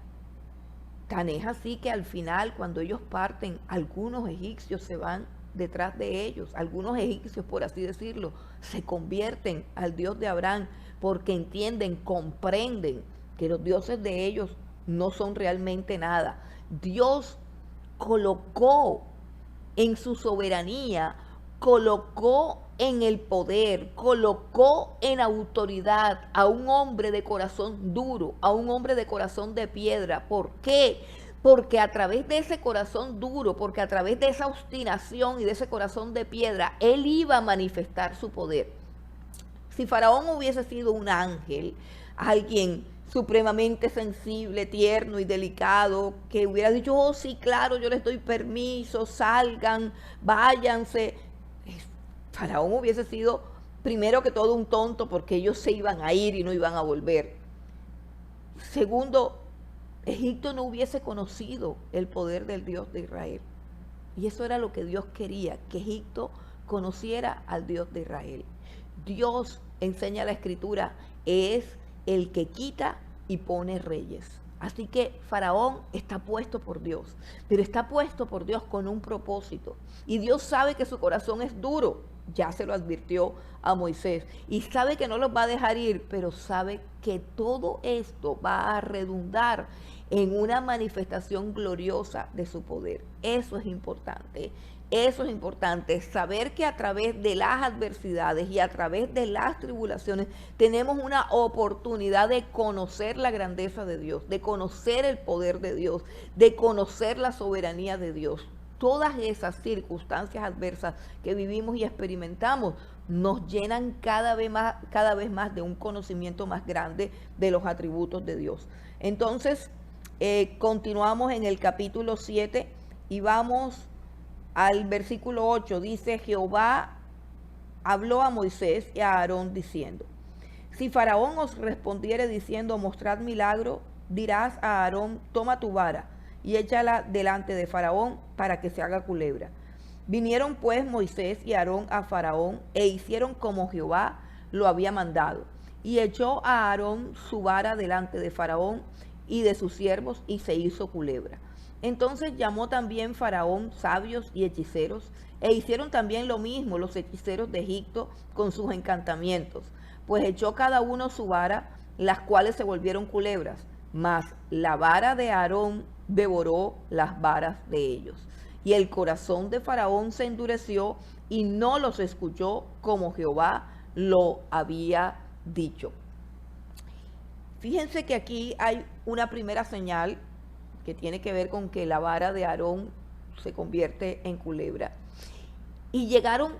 Tan es así que al final, cuando ellos parten, algunos egipcios se van detrás de ellos. Algunos egipcios, por así decirlo, se convierten al Dios de Abraham porque entienden, comprenden que los dioses de ellos no son realmente nada. Dios colocó en su soberanía, colocó en el poder, colocó en autoridad a un hombre de corazón duro, a un hombre de corazón de piedra. ¿Por qué? Porque a través de ese corazón duro, porque a través de esa obstinación y de ese corazón de piedra, él iba a manifestar su poder. Si Faraón hubiese sido un ángel, alguien supremamente sensible, tierno y delicado, que hubiera dicho, oh sí, claro, yo les doy permiso, salgan, váyanse. Faraón hubiese sido primero que todo un tonto porque ellos se iban a ir y no iban a volver. Segundo, Egipto no hubiese conocido el poder del Dios de Israel. Y eso era lo que Dios quería, que Egipto conociera al Dios de Israel. Dios, enseña la Escritura, es el que quita y pone reyes. Así que Faraón está puesto por Dios, pero está puesto por Dios con un propósito. Y Dios sabe que su corazón es duro, ya se lo advirtió a Moisés, y sabe que no los va a dejar ir, pero sabe que todo esto va a redundar en una manifestación gloriosa de su poder. Eso es importante. Eso es importante, saber que a través de las adversidades y a través de las tribulaciones tenemos una oportunidad de conocer la grandeza de Dios, de conocer el poder de Dios, de conocer la soberanía de Dios. Todas esas circunstancias adversas que vivimos y experimentamos nos llenan cada vez más de un conocimiento más grande de los atributos de Dios. Entonces, continuamos en el capítulo 7 y vamos al versículo 8. Dice, Jehová habló a Moisés y a Aarón diciendo, si Faraón os respondiere diciendo, mostrad milagro, dirás a Aarón, toma tu vara y échala delante de Faraón para que se haga culebra. Vinieron pues Moisés y Aarón a Faraón e hicieron como Jehová lo había mandado. Y echó a Aarón su vara delante de Faraón y de sus siervos y se hizo culebra. Entonces llamó también Faraón sabios y hechiceros, e hicieron también lo mismo los hechiceros de Egipto con sus encantamientos, pues echó cada uno su vara, las cuales se volvieron culebras, mas la vara de Aarón devoró las varas de ellos. Y el corazón de Faraón se endureció y no los escuchó como Jehová lo había dicho. Fíjense que aquí hay una primera señal que tiene que ver con que la vara de Aarón se convierte en culebra. Y llegaron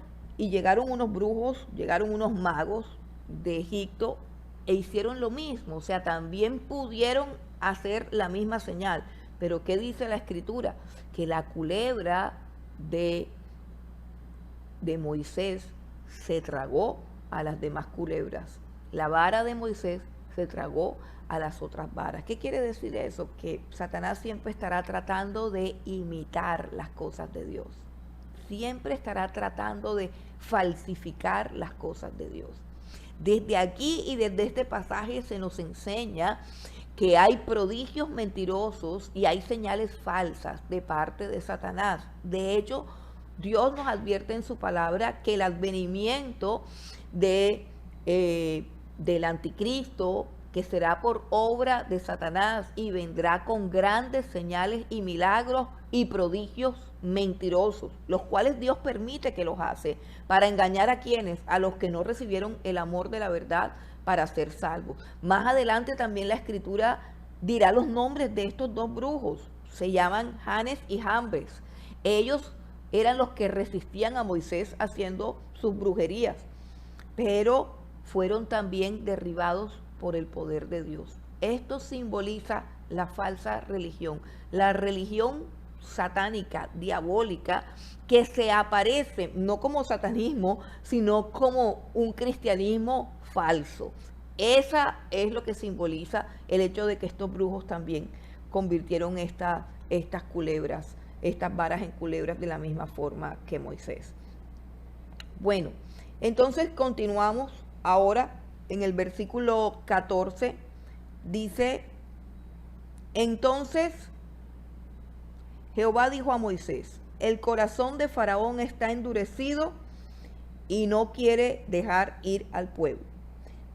unos brujos, llegaron unos magos de Egipto e hicieron lo mismo, o sea, también pudieron hacer la misma señal. Pero ¿qué dice la Escritura? Que la culebra de Moisés se tragó a las demás culebras. La vara de Moisés se tragó a las otras varas. ¿Qué quiere decir eso? Que Satanás siempre estará tratando de imitar las cosas de Dios. Siempre estará tratando de falsificar las cosas de Dios. Desde aquí y desde este pasaje se nos enseña que hay prodigios mentirosos y hay señales falsas de parte de Satanás. De hecho, Dios nos advierte en su palabra que el advenimiento del anticristo, que será por obra de Satanás y vendrá con grandes señales y milagros y prodigios mentirosos, los cuales Dios permite que los hace para engañar a quienes, a los que no recibieron el amor de la verdad para ser salvos. Más adelante también la Escritura dirá los nombres de estos dos brujos. Se llaman Janes y Jambres. Ellos eran los que resistían a Moisés haciendo sus brujerías, pero fueron también derribados por el poder de Dios. Esto simboliza la falsa religión, la religión satánica, diabólica, que se aparece no como satanismo, sino como un cristianismo falso. Esa es lo que simboliza el hecho de que estos brujos también convirtieron estas culebras, estas varas en culebras de la misma forma que Moisés. Bueno, entonces continuamos ahora en el versículo 14, dice: entonces Jehová dijo a Moisés: el corazón de Faraón está endurecido y no quiere dejar ir al pueblo.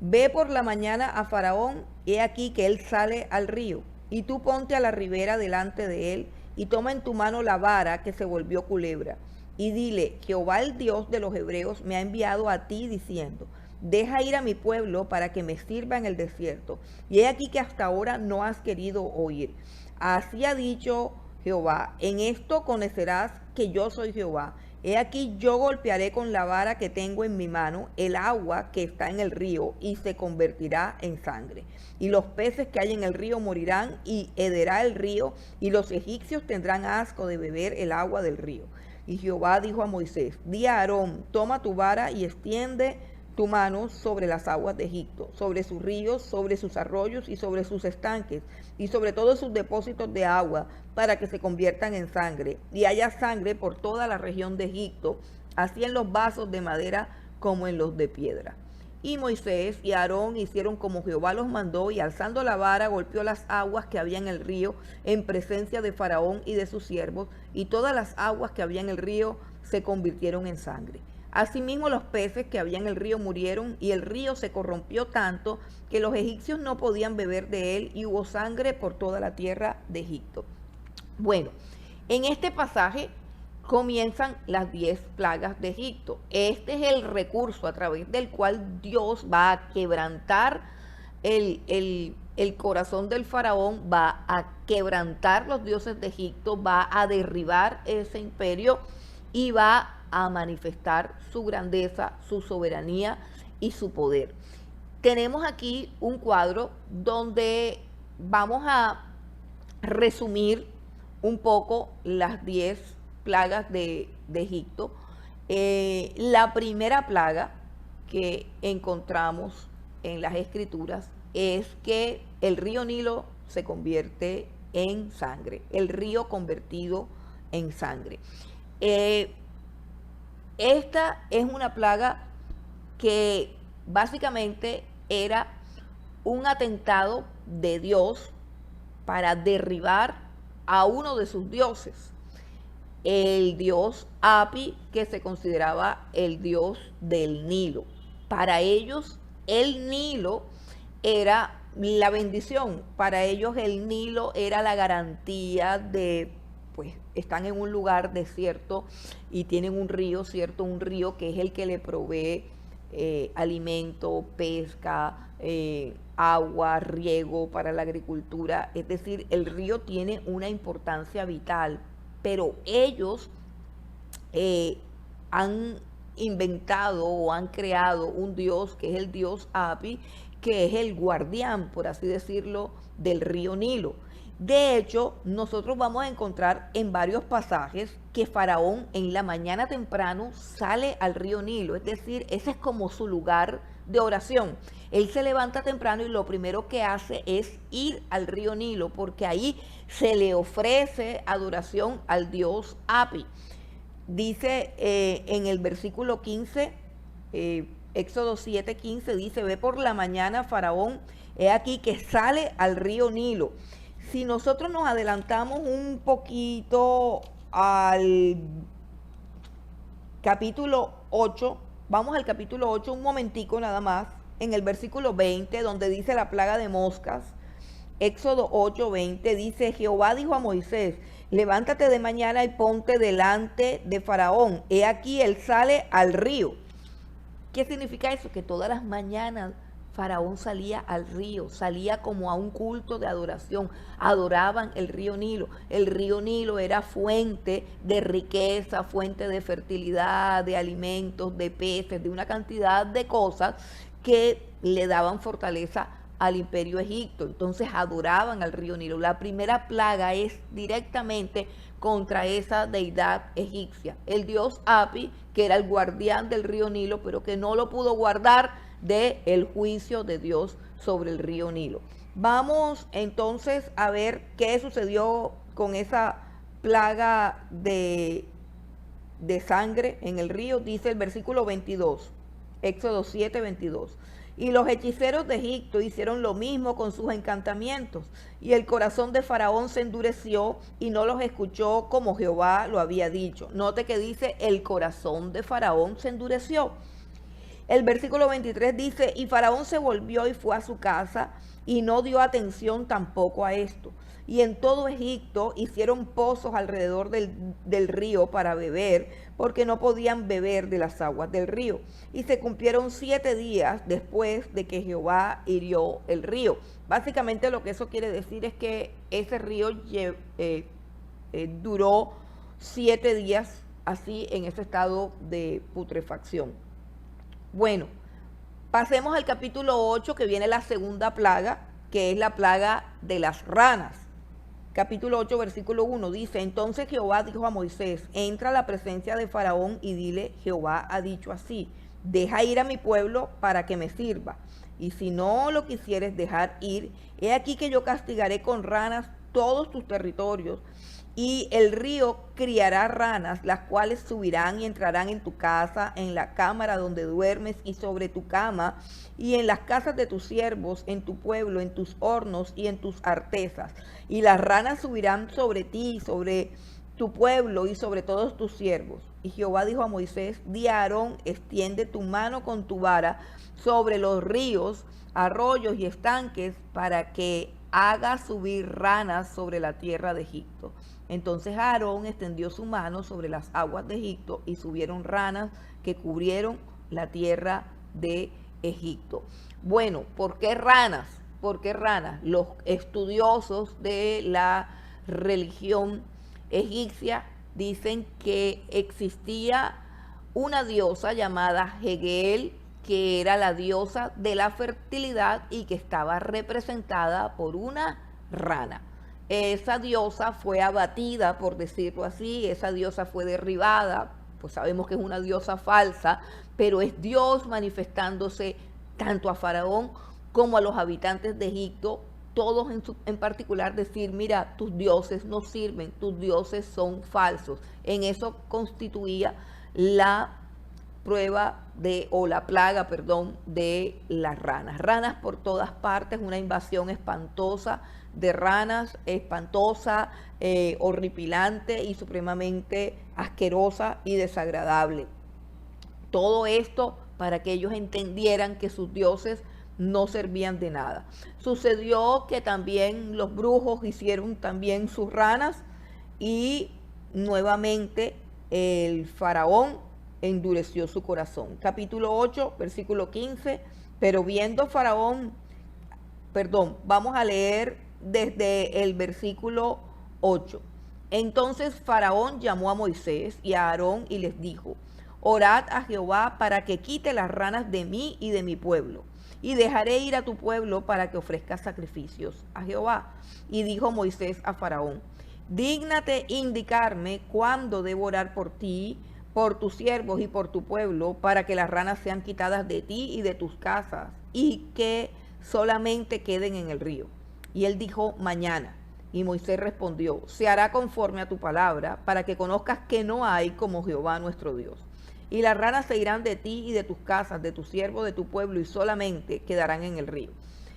Ve por la mañana a Faraón, he aquí que él sale al río, y tú ponte a la ribera delante de él, y toma en tu mano la vara que se volvió culebra, y dile: Jehová el Dios de los hebreos me ha enviado a ti diciendo: deja ir a mi pueblo para que me sirva en el desierto. Y he aquí que hasta ahora no has querido oír. Así ha dicho Jehová: en esto conocerás que yo soy Jehová. He aquí yo golpearé con la vara que tengo en mi mano el agua que está en el río, y se convertirá en sangre. Y los peces que hay en el río morirán, y hederá el río, y los egipcios tendrán asco de beber el agua del río. Y Jehová dijo a Moisés: di a Aarón: toma tu vara y extiende tu mano sobre las aguas de Egipto, sobre sus ríos, sobre sus arroyos y sobre sus estanques, y sobre todos sus depósitos de agua, para que se conviertan en sangre, y haya sangre por toda la región de Egipto, así en los vasos de madera como en los de piedra. Y Moisés y Aarón hicieron como Jehová los mandó, y alzando la vara golpeó las aguas que había en el río en presencia de Faraón y de sus siervos, y todas las aguas que había en el río se convirtieron en sangre. Asimismo los peces que había en el río murieron, y el río se corrompió tanto que los egipcios no podían beber de él, y hubo sangre por toda la tierra de Egipto. Bueno, en este pasaje comienzan las 10 plagas de Egipto. Este es el recurso a través del cual Dios va a quebrantar el corazón del faraón, va a quebrantar los dioses de Egipto, va a derribar ese imperio y va a manifestar su grandeza, su soberanía y su poder. Tenemos aquí un cuadro donde vamos a resumir un poco las 10 plagas de Egipto. La primera plaga que encontramos en las escrituras es que el río Nilo se convierte en sangre, el río convertido en sangre. Esta es una plaga que básicamente era un atentado de Dios para derribar a uno de sus dioses, el dios Api, que se consideraba el dios del Nilo. Para ellos el Nilo era la bendición, para ellos el Nilo era la garantía de, pues están en un lugar desierto y tienen un río, ¿cierto? Un río que es el que le provee alimento, pesca, agua, riego para la agricultura. Es decir, el río tiene una importancia vital, pero ellos han inventado o han creado un dios que es el dios Api, que es el guardián, por así decirlo, del río Nilo. De hecho, nosotros vamos a encontrar en varios pasajes que Faraón en la mañana temprano sale al río Nilo, es decir, ese es como su lugar de oración. Él se levanta temprano y lo primero que hace es ir al río Nilo, porque ahí se le ofrece adoración al dios Api. Dice en el versículo 15, Éxodo 7:15, dice: ve por la mañana Faraón, he aquí que sale al río Nilo. Si nosotros nos adelantamos un poquito al capítulo 8, vamos al capítulo 8 un momentico nada más, en el versículo 20, donde dice la plaga de moscas. Éxodo 8:20 dice: Jehová dijo a Moisés, levántate de mañana y ponte delante de Faraón, he aquí él sale al río. ¿Qué significa eso? Que todas las mañanas Faraón salía al río, salía como a un culto de adoración, adoraban el río Nilo. El río Nilo era fuente de riqueza, fuente de fertilidad, de alimentos, de peces, de una cantidad de cosas que le daban fortaleza al imperio Egipto. Entonces adoraban al río Nilo. La primera plaga es directamente contra esa deidad egipcia, el dios Api, que era el guardián del río Nilo, pero que no lo pudo guardar del juicio de Dios sobre el río Nilo. Vamos entonces a ver qué sucedió con esa plaga de sangre en el río. Dice el versículo 22, Éxodo 7:22. Y los hechiceros de Egipto hicieron lo mismo con sus encantamientos, y el corazón de Faraón se endureció y no los escuchó como Jehová lo había dicho. Note que dice: el corazón de Faraón se endureció. El versículo 23 dice: y Faraón se volvió y fue a su casa y no dio atención tampoco a esto. Y en todo Egipto hicieron pozos alrededor del río para beber, porque no podían beber de las aguas del río. Y se cumplieron 7 días después de que Jehová hirió el río. Básicamente lo que eso quiere decir es que ese río duró 7 días así en ese estado de putrefacción. Bueno, pasemos al capítulo 8, que viene la segunda plaga, que es la plaga de las ranas. Capítulo 8, versículo 1 dice: entonces Jehová dijo a Moisés, entra a la presencia de Faraón y dile: Jehová ha dicho así, deja ir a mi pueblo para que me sirva. Y si no lo quisieres dejar ir, he aquí que yo castigaré con ranas todos tus territorios, y el río criará ranas, las cuales subirán y entrarán en tu casa, en la cámara donde duermes y sobre tu cama, y en las casas de tus siervos, en tu pueblo, en tus hornos y en tus artesas. Y las ranas subirán sobre ti, sobre tu pueblo y sobre todos tus siervos. Y Jehová dijo a Moisés: di a Aarón, extiende tu mano con tu vara sobre los ríos, arroyos y estanques, para que haga subir ranas sobre la tierra de Egipto. Entonces Aarón extendió su mano sobre las aguas de Egipto y subieron ranas que cubrieron la tierra de Egipto. Bueno, ¿por qué ranas? ¿Por qué ranas? Los estudiosos de la religión egipcia dicen que existía una diosa llamada Hegel, que era la diosa de la fertilidad y que estaba representada por una rana. Esa diosa fue abatida, por decirlo así, esa diosa fue derribada, pues sabemos que es una diosa falsa, pero es Dios manifestándose tanto a Faraón como a los habitantes de Egipto, todos en particular decir: mira, tus dioses no sirven, tus dioses son falsos. En eso constituía la prueba o la plaga, perdón, de las ranas. Ranas por todas partes, una invasión espantosa de ranas, espantosa, horripilante y supremamente asquerosa y desagradable. Todo esto para que ellos entendieran que sus dioses no servían de nada. Sucedió que también los brujos hicieron también sus ranas y nuevamente el faraón endureció su corazón. Capítulo 8, versículo 15. Pero viendo Faraón, vamos a leer desde el versículo 8. Entonces Faraón llamó a Moisés y a Aarón y les dijo: orad a Jehová para que quite las ranas de mí y de mi pueblo, y dejaré ir a tu pueblo para que ofrezcas sacrificios a Jehová. Y dijo Moisés a Faraón: dígnate indicarme cuándo debo orar por ti, por tus siervos y por tu pueblo, para que las ranas sean quitadas de ti y de tus casas, y que solamente queden en el río. Y él dijo: mañana. Y Moisés respondió: se hará conforme a tu palabra, para que conozcas que no hay como Jehová nuestro Dios. Y las ranas se irán de ti y de tus casas, de tus siervos, de tu pueblo, y solamente quedarán en el río.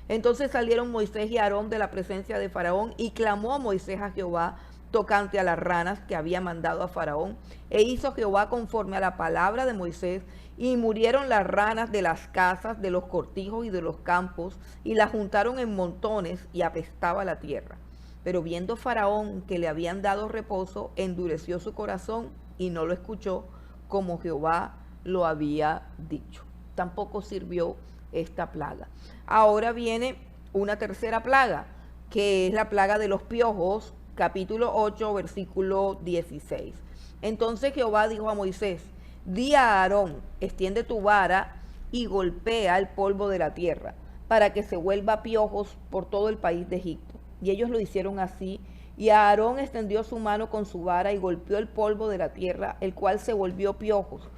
Entonces salieron Moisés y Aarón de la presencia de Faraón, y clamó Moisés a Jehová tocante a las ranas que había mandado a Faraón. E hizo Jehová conforme a la palabra de Moisés, y murieron las ranas de las casas, de los cortijos y de los campos, y las juntaron en montones, y apestaba la tierra. Pero viendo Faraón que le habían dado reposo, endureció su corazón y no lo escuchó, como Jehová lo había dicho. Tampoco sirvió esta plaga. Ahora viene una tercera plaga, que es la plaga de los piojos, capítulo 8, versículo 16. Entonces Jehová dijo a Moisés: di a Aarón, extiende tu vara y golpea el polvo de la tierra, para que se vuelva piojos por todo el país de Egipto. Y ellos lo hicieron así, y Aarón extendió su mano con su vara y golpeó el polvo de la tierra, el cual se volvió piojos,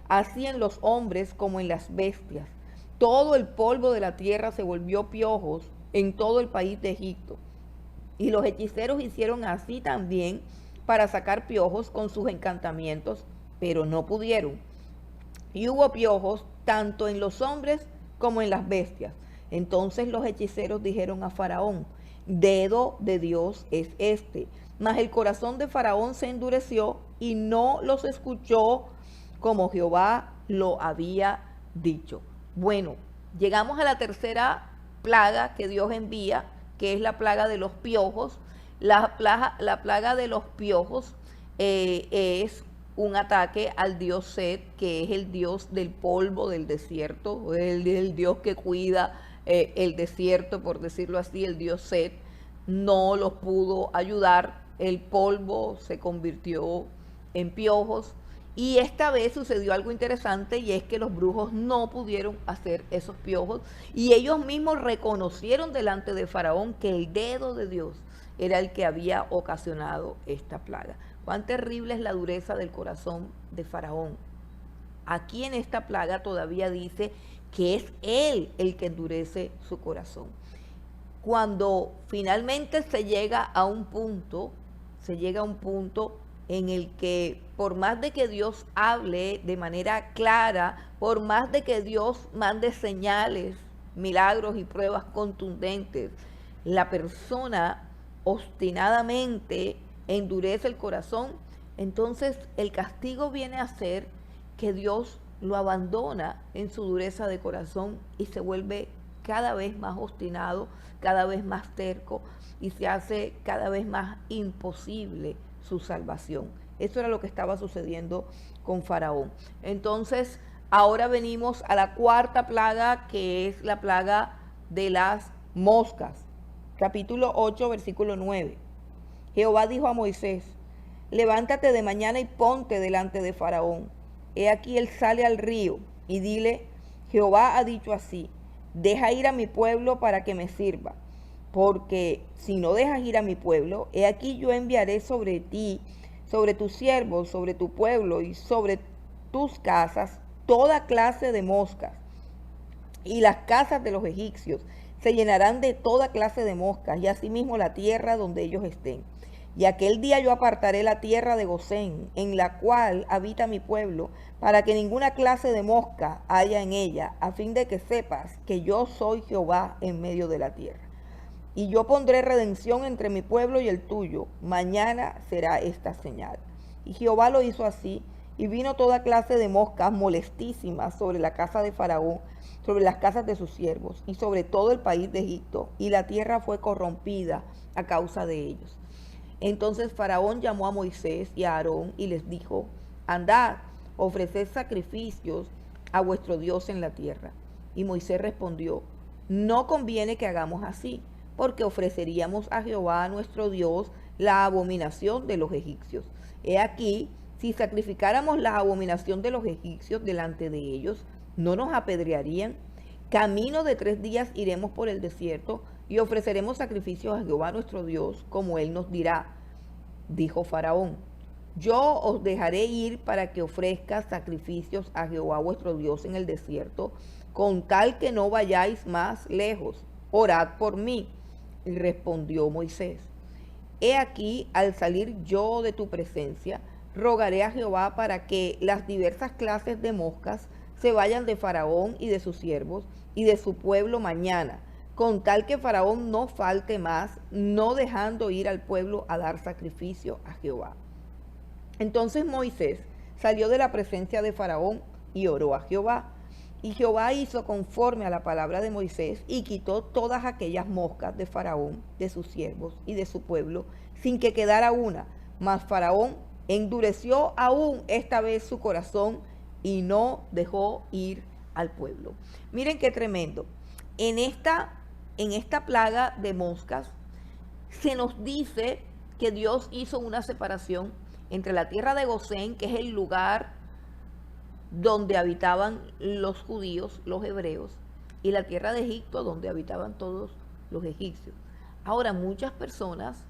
así en los hombres como en las bestias. Todo el polvo de la tierra se volvió piojos en todo el país de Egipto. Y los hechiceros hicieron así también para sacar piojos con sus encantamientos, pero no pudieron. Y hubo piojos tanto en los hombres como en las bestias. Entonces los hechiceros dijeron a Faraón: dedo de Dios es este. Mas el corazón de Faraón se endureció y no los escuchó, como Jehová lo había dicho. Bueno, llegamos a la tercera plaga que Dios envía, que es la plaga de los piojos. La plaga de los piojos es un ataque al dios Set, que es el dios del polvo del desierto, el dios que cuida el desierto, por decirlo así. El dios Set no los pudo ayudar, el polvo se convirtió en piojos. Y esta vez sucedió algo interesante, y es que los brujos no pudieron hacer esos piojos, y ellos mismos reconocieron delante de Faraón que el dedo de Dios era el que había ocasionado esta plaga. Cuán terrible es la dureza del corazón de Faraón. Aquí en esta plaga todavía dice que es él el que endurece su corazón. Cuando finalmente se llega a un punto en el que, por más de que Dios hable de manera clara, por más de que Dios mande señales, milagros y pruebas contundentes, la persona obstinadamente endurece el corazón, entonces el castigo viene a ser que Dios lo abandona en su dureza de corazón y se vuelve cada vez más obstinado, cada vez más terco, y se hace cada vez más imposible su salvación. Eso era lo que estaba sucediendo con Faraón. Entonces, ahora venimos a la cuarta plaga, que es la plaga de las moscas. Capítulo 8, versículo 9. Jehová dijo a Moisés: levántate de mañana y ponte delante de Faraón. He aquí él sale al río, y dile: Jehová ha dicho así: deja ir a mi pueblo para que me sirva. Porque si no dejas ir a mi pueblo, he aquí yo enviaré sobre ti, sobre tus siervos, sobre tu pueblo y sobre tus casas toda clase de moscas. Y las casas de los egipcios se llenarán de toda clase de moscas, y asimismo la tierra donde ellos estén. Y aquel día yo apartaré la tierra de Gosén, en la cual habita mi pueblo, para que ninguna clase de mosca haya en ella, a fin de que sepas que yo soy Jehová en medio de la tierra. Y yo pondré redención entre mi pueblo y el tuyo. Mañana será esta señal. Y Jehová lo hizo así, y vino toda clase de moscas molestísimas sobre la casa de Faraón, sobre las casas de sus siervos, y sobre todo el país de Egipto, y la tierra fue corrompida a causa de ellos. Entonces Faraón llamó a Moisés y a Aarón y les dijo: andad, ofreced sacrificios a vuestro Dios en la tierra. Y Moisés respondió: no conviene que hagamos así, porque ofreceríamos a Jehová nuestro Dios la abominación de los egipcios. He aquí, si sacrificáramos la abominación de los egipcios delante de ellos, ¿no nos apedrearían? Camino de 3 días iremos por el desierto y ofreceremos sacrificios a Jehová nuestro Dios, como él nos dirá. Dijo Faraón: yo os dejaré ir para que ofrezcas sacrificios a Jehová vuestro Dios en el desierto, con tal que no vayáis más lejos. Orad por mí. Y respondió Moisés: he aquí, al salir yo de tu presencia, rogaré a Jehová para que las diversas clases de moscas se vayan de Faraón y de sus siervos y de su pueblo mañana, con tal que Faraón no falte más, no dejando ir al pueblo a dar sacrificio a Jehová. Entonces Moisés salió de la presencia de Faraón y oró a Jehová. Y Jehová hizo conforme a la palabra de Moisés y quitó todas aquellas moscas de Faraón, de sus siervos y de su pueblo, sin que quedara una. Mas Faraón endureció aún esta vez su corazón y no dejó ir al pueblo. Miren qué tremendo. En esta plaga de moscas se nos dice que Dios hizo una separación entre la tierra de Gosén, que es el lugar donde habitaban los judíos, los hebreos, y la tierra de Egipto, donde habitaban todos los egipcios. Ahora, muchas personas,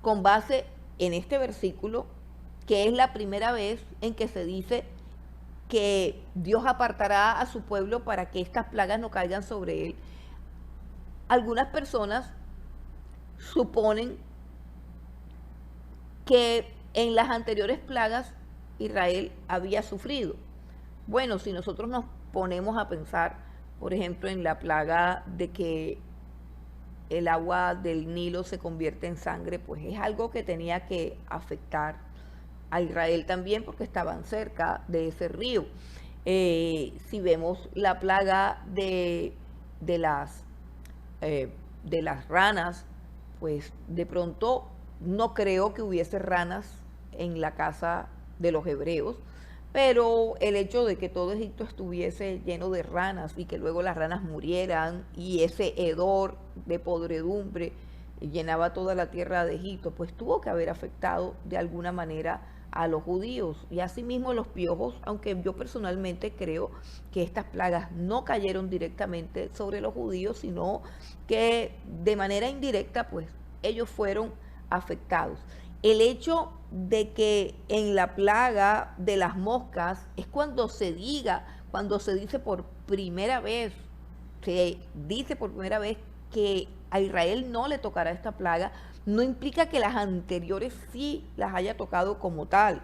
con base en este versículo, que es la primera vez en que se dice que Dios apartará a su pueblo para que estas plagas no caigan sobre él, algunas personas suponen que en las anteriores plagas Israel había sufrido. Bueno, si nosotros nos ponemos a pensar, por ejemplo, en la plaga de que el agua del Nilo se convierte en sangre, pues es algo que tenía que afectar a Israel también porque estaban cerca de ese río. Si vemos la plaga de las ranas, pues de pronto no creo que hubiese ranas en la casa de los hebreos, pero el hecho de que todo Egipto estuviese lleno de ranas y que luego las ranas murieran y ese hedor de podredumbre llenaba toda la tierra de Egipto, pues tuvo que haber afectado de alguna manera a los judíos. Y asimismo los piojos, aunque yo personalmente creo que estas plagas no cayeron directamente sobre los judíos, sino que de manera indirecta, pues ellos fueron afectados. El hecho de que en la plaga de las moscas es cuando se dice por primera vez, se dice por primera vez que a Israel no le tocará esta plaga, no implica que las anteriores sí las haya tocado como tal.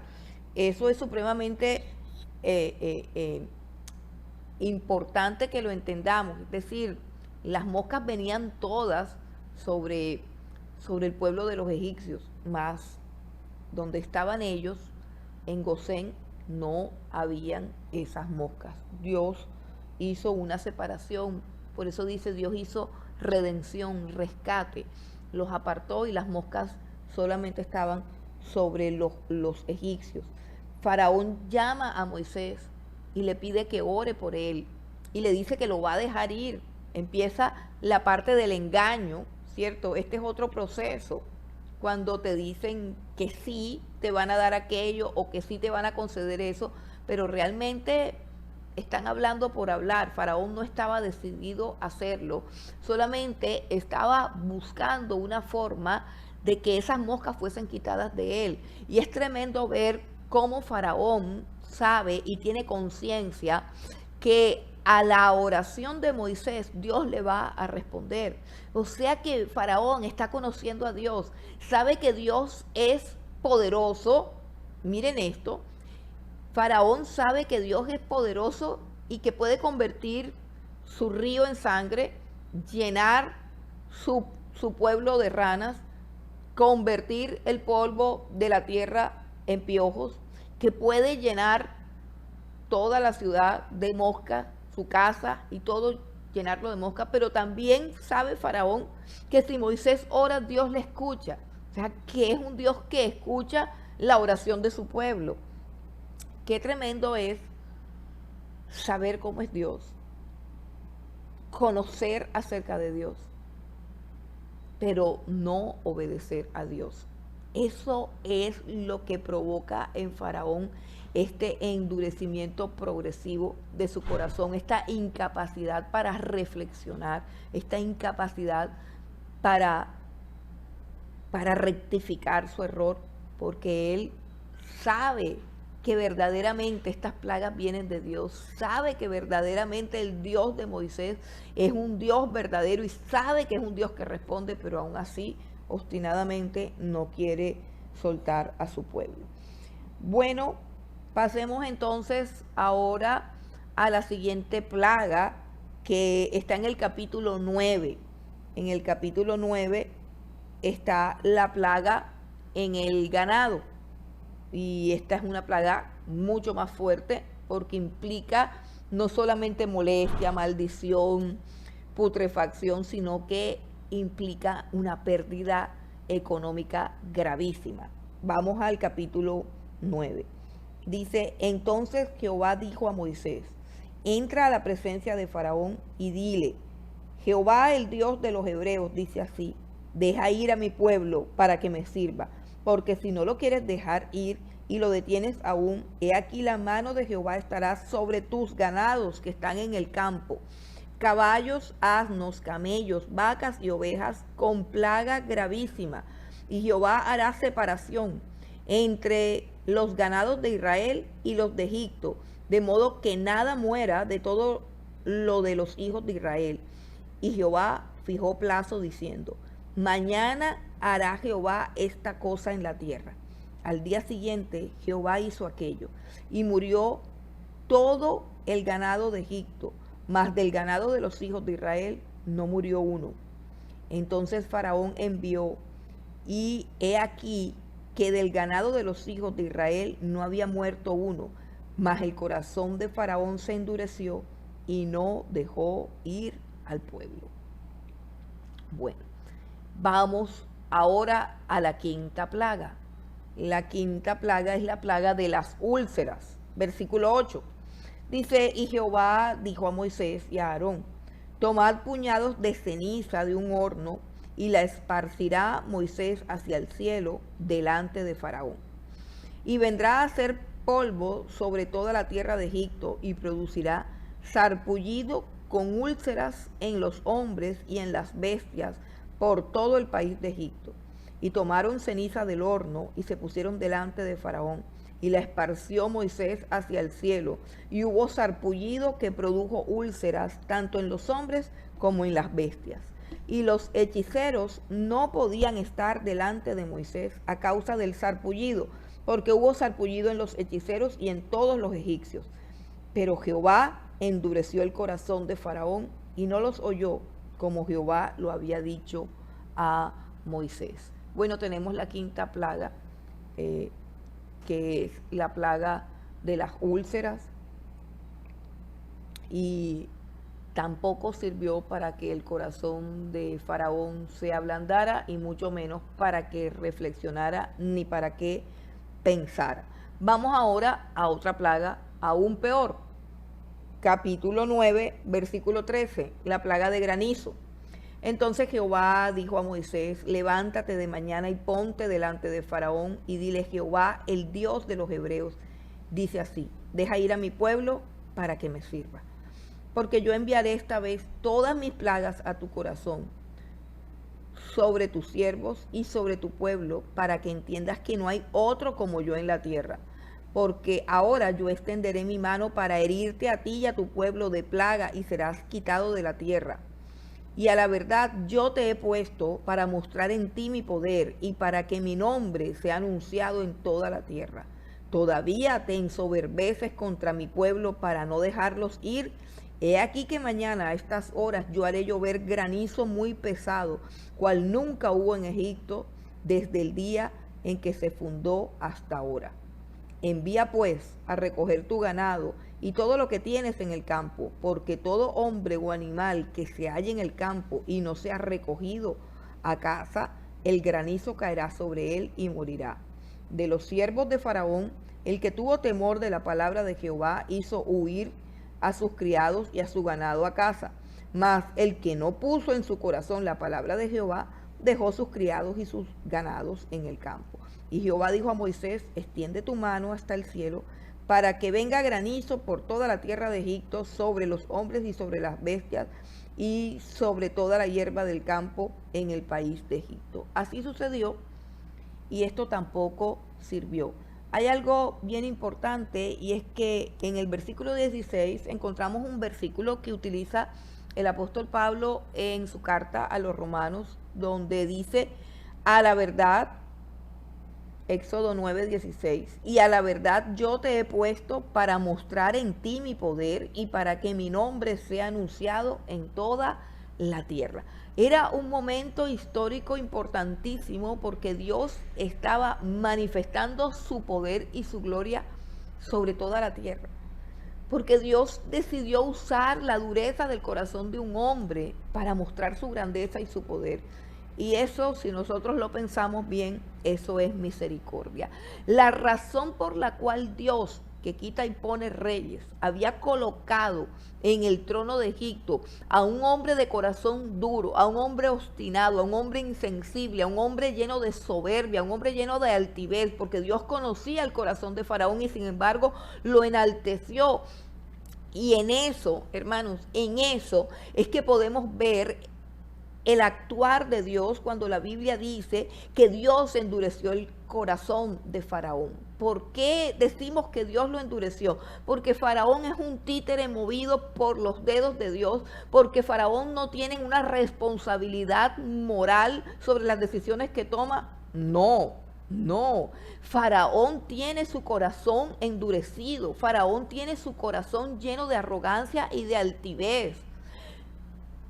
Eso es supremamente importante que lo entendamos. Es decir, las moscas venían todas sobre el pueblo de los egipcios, más donde estaban ellos, en Gosén, no habían esas moscas. Dios hizo una separación, por eso dice Dios hizo redención, rescate, los apartó y las moscas solamente estaban sobre los egipcios. Faraón llama a Moisés y le pide que ore por él y le dice que lo va a dejar ir. Empieza la parte del engaño, ¿cierto? Este es otro proceso, cuando te dicen que sí te van a dar aquello o que sí te van a conceder eso, pero realmente están hablando por hablar. Faraón no estaba decidido a hacerlo, solamente estaba buscando una forma de que esas moscas fuesen quitadas de él. Y es tremendo ver cómo Faraón sabe y tiene conciencia que a la oración de Moisés, Dios le va a responder. O sea que Faraón está conociendo a Dios, sabe que Dios es poderoso. Miren esto, Faraón sabe que Dios es poderoso y que puede convertir su río en sangre, llenar su pueblo de ranas, convertir el polvo de la tierra en piojos, que puede llenar toda la ciudad de moscas, su casa y todo llenarlo de moscas, pero también sabe Faraón que si Moisés ora, Dios le escucha. O sea, que es un Dios que escucha la oración de su pueblo. Qué tremendo es saber cómo es Dios, conocer acerca de Dios, pero no obedecer a Dios. Eso es lo que provoca en Faraón este endurecimiento progresivo de su corazón, esta incapacidad para reflexionar, esta incapacidad para rectificar su error, porque él sabe que verdaderamente estas plagas vienen de Dios, sabe que verdaderamente el Dios de Moisés es un Dios verdadero y sabe que es un Dios que responde, pero aún así obstinadamente no quiere soltar a su pueblo. Bueno, pasemos entonces ahora a la siguiente plaga que está en el capítulo 9. En el capítulo 9 está la plaga en el ganado. Y esta es una plaga mucho más fuerte porque implica no solamente molestia, maldición, putrefacción, sino que implica una pérdida económica gravísima. Vamos al capítulo 9. Dice, entonces Jehová dijo a Moisés, entra a la presencia de Faraón y dile, Jehová el Dios de los hebreos dice así, deja ir a mi pueblo para que me sirva, porque si no lo quieres dejar ir y lo detienes aún, he aquí la mano de Jehová estará sobre tus ganados que están en el campo, caballos, asnos, camellos, vacas y ovejas, con plaga gravísima. Y Jehová hará separación entre los ganados de Israel y los de Egipto, de modo que nada muera de todo lo de los hijos de Israel. Y Jehová fijó plazo diciendo, mañana hará Jehová esta cosa en la tierra. Al día siguiente Jehová hizo aquello, y murió todo el ganado de Egipto, mas del ganado de los hijos de Israel no murió uno. Entonces Faraón envió, y he aquí que del ganado de los hijos de Israel no había muerto uno, mas el corazón de Faraón se endureció y no dejó ir al pueblo. Bueno, vamos ahora a la quinta plaga. La quinta plaga es la plaga de las úlceras. Versículo 8. Dice, y Jehová dijo a Moisés y a Aarón, tomad puñados de ceniza de un horno y la esparcirá Moisés hacia el cielo delante de Faraón. Y vendrá a hacer polvo sobre toda la tierra de Egipto y producirá sarpullido con úlceras en los hombres y en las bestias por todo el país de Egipto. Y tomaron ceniza del horno y se pusieron delante de Faraón. Y la esparció Moisés hacia el cielo. Y hubo sarpullido que produjo úlceras tanto en los hombres como en las bestias. Y los hechiceros no podían estar delante de Moisés a causa del sarpullido, porque hubo sarpullido en los hechiceros y en todos los egipcios. Pero Jehová endureció el corazón de Faraón y no los oyó, como Jehová lo había dicho a Moisés. Bueno, tenemos la quinta plaga, que es la plaga de las úlceras, y tampoco sirvió para que el corazón de Faraón se ablandara y mucho menos para que reflexionara ni para que pensara. Vamos ahora a otra plaga aún peor. Capítulo 9, versículo 13, la plaga de granizo. Entonces Jehová dijo a Moisés, levántate de mañana y ponte delante de Faraón y dile, Jehová, el Dios de los hebreos, dice así, deja ir a mi pueblo para que me sirva. Porque yo enviaré esta vez todas mis plagas a tu corazón, sobre tus siervos y sobre tu pueblo, para que entiendas que no hay otro como yo en la tierra. porque ahora yo extenderé mi mano para herirte a ti y a tu pueblo de plaga y serás quitado de la tierra. Y a la verdad yo te he puesto para mostrar en ti mi poder y para que mi nombre sea anunciado en toda la tierra. Todavía te ensoberbeces contra mi pueblo para no dejarlos ir. He aquí que mañana a estas horas yo haré llover granizo muy pesado, cual nunca hubo en Egipto desde el día en que se fundó hasta ahora. Envía pues a recoger tu ganado y todo lo que tienes en el campo, porque todo hombre o animal que se halle en el campo y no sea recogido a casa, el granizo caerá sobre él y morirá. De los siervos de Faraón, el que tuvo temor de la palabra de Jehová hizo huir a sus criados y a su ganado a casa. Mas el que no puso en su corazón la palabra de Jehová, dejó sus criados y sus ganados en el campo. Y Jehová dijo a Moisés, extiende tu mano hasta el cielo, para que venga granizo por toda la tierra de Egipto, sobre los hombres y sobre las bestias, y sobre toda la hierba del campo en el país de Egipto. Así sucedió, y esto tampoco sirvió. Hay algo bien importante, y es que en el versículo 16 encontramos un versículo que utiliza el apóstol Pablo en su carta a los romanos, donde dice, a la verdad, Éxodo 9:16, y a la verdad yo te he puesto para mostrar en ti mi poder y para que mi nombre sea anunciado en toda la tierra. Era un momento histórico importantísimo porque Dios estaba manifestando su poder y su gloria sobre toda la tierra. Porque Dios decidió usar la dureza del corazón de un hombre para mostrar su grandeza y su poder. Y eso, si nosotros lo pensamos bien, eso es misericordia. La razón por la cual Dios, que quita y pone reyes, había colocado en el trono de Egipto a un hombre de corazón duro, a un hombre obstinado, a un hombre insensible, a un hombre lleno de soberbia, a un hombre lleno de altivez, porque Dios conocía el corazón de Faraón y sin embargo lo enalteció. Y en eso, hermanos, en eso es que podemos ver el actuar de Dios cuando la Biblia dice que Dios endureció el corazón de Faraón. ¿Por qué decimos que Dios lo endureció? Porque Faraón es un títere movido por los dedos de Dios, porque Faraón no tiene una responsabilidad moral sobre las decisiones que toma. No, no. Faraón tiene su corazón endurecido. Faraón tiene su corazón lleno de arrogancia y de altivez.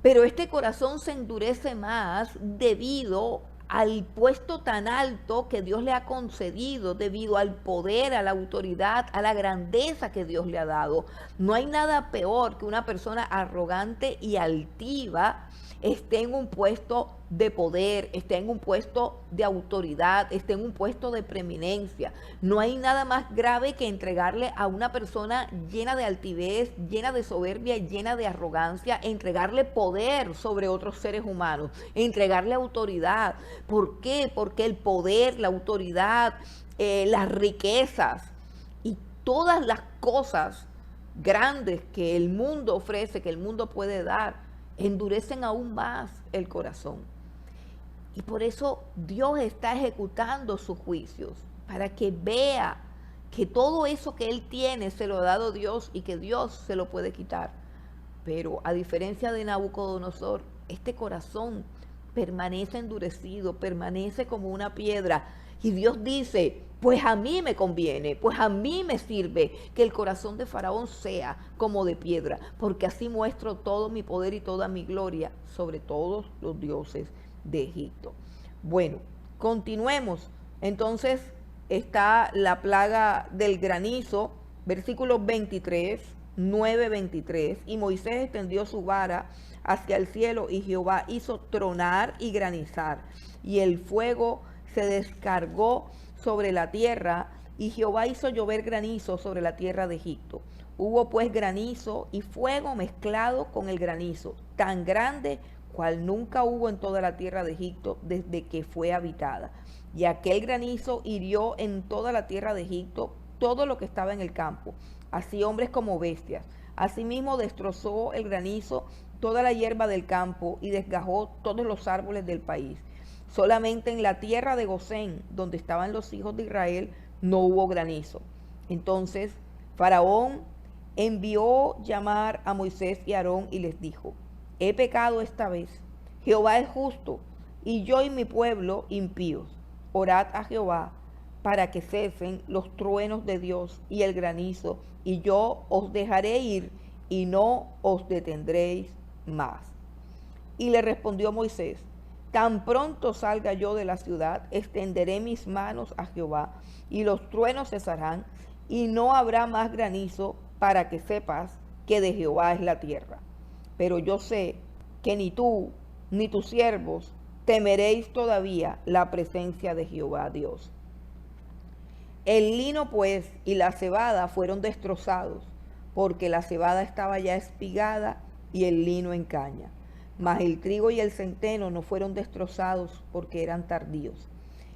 Pero este corazón se endurece más debido al puesto tan alto que Dios le ha concedido, debido al poder, a la autoridad, a la grandeza que Dios le ha dado. No hay nada peor que una persona arrogante y altiva esté en un puesto de poder, esté en un puesto de autoridad, esté en un puesto de preeminencia. No hay nada más grave que entregarle a una persona llena de altivez, llena de soberbia, llena de arrogancia, entregarle poder sobre otros seres humanos, entregarle autoridad. ¿Por qué? Porque el poder, la autoridad, las riquezas y todas las cosas grandes que el mundo ofrece, que el mundo puede dar, endurecen aún más el corazón. Y por eso Dios está ejecutando sus juicios, para que vea que todo eso que Él tiene se lo ha dado Dios y que Dios se lo puede quitar. Pero a diferencia de Nabucodonosor, este corazón permanece endurecido, permanece como una piedra. Y Dios dice, pues a mí me conviene, pues a mí me sirve que el corazón de Faraón sea como de piedra, porque así muestro todo mi poder y toda mi gloria sobre todos los dioses de Egipto. Bueno, continuemos. Entonces está la plaga del granizo, versículo 23, 9:23. Y Moisés extendió su vara hacia el cielo y Jehová hizo tronar y granizar. Y el fuego se descargó sobre la tierra y Jehová hizo llover granizo sobre la tierra de Egipto. Hubo pues granizo y fuego mezclado con el granizo, tan grande cual nunca hubo en toda la tierra de Egipto desde que fue habitada. Y aquel granizo hirió en toda la tierra de Egipto todo lo que estaba en el campo, así hombres como bestias. Asimismo destrozó el granizo toda la hierba del campo y desgajó todos los árboles del país. Solamente en la tierra de Gosén, donde estaban los hijos de Israel, no hubo granizo. Entonces Faraón envió llamar a Moisés y Aarón y les dijo: he pecado esta vez. Jehová es justo, y yo y mi pueblo impíos. Orad a Jehová para que cesen los truenos de Dios y el granizo, y yo os dejaré ir y no os detendréis más. Y le respondió Moisés: tan pronto salga yo de la ciudad, extenderé mis manos a Jehová, y los truenos cesarán, y no habrá más granizo, para que sepas que de Jehová es la tierra. Pero yo sé que ni tú ni tus siervos temeréis todavía la presencia de Jehová Dios. El lino pues y la cebada fueron destrozados, porque la cebada estaba ya espigada y el lino en caña. Mas el trigo y el centeno no fueron destrozados, porque eran tardíos.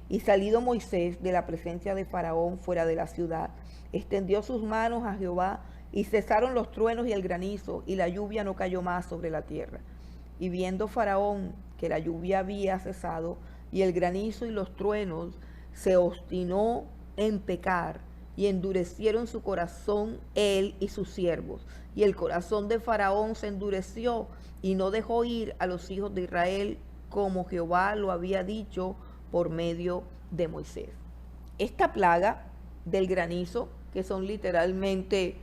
Y salido Moisés de la presencia de Faraón fuera de la ciudad, extendió sus manos a Jehová, y cesaron los truenos y el granizo, y la lluvia no cayó más sobre la tierra. Y viendo Faraón que la lluvia había cesado, y el granizo y los truenos, se obstinó en pecar, y endurecieron su corazón él y sus siervos. Y el corazón de Faraón se endureció, y no dejó ir a los hijos de Israel, como Jehová lo había dicho por medio de Moisés. Esta plaga del granizo, que son literalmente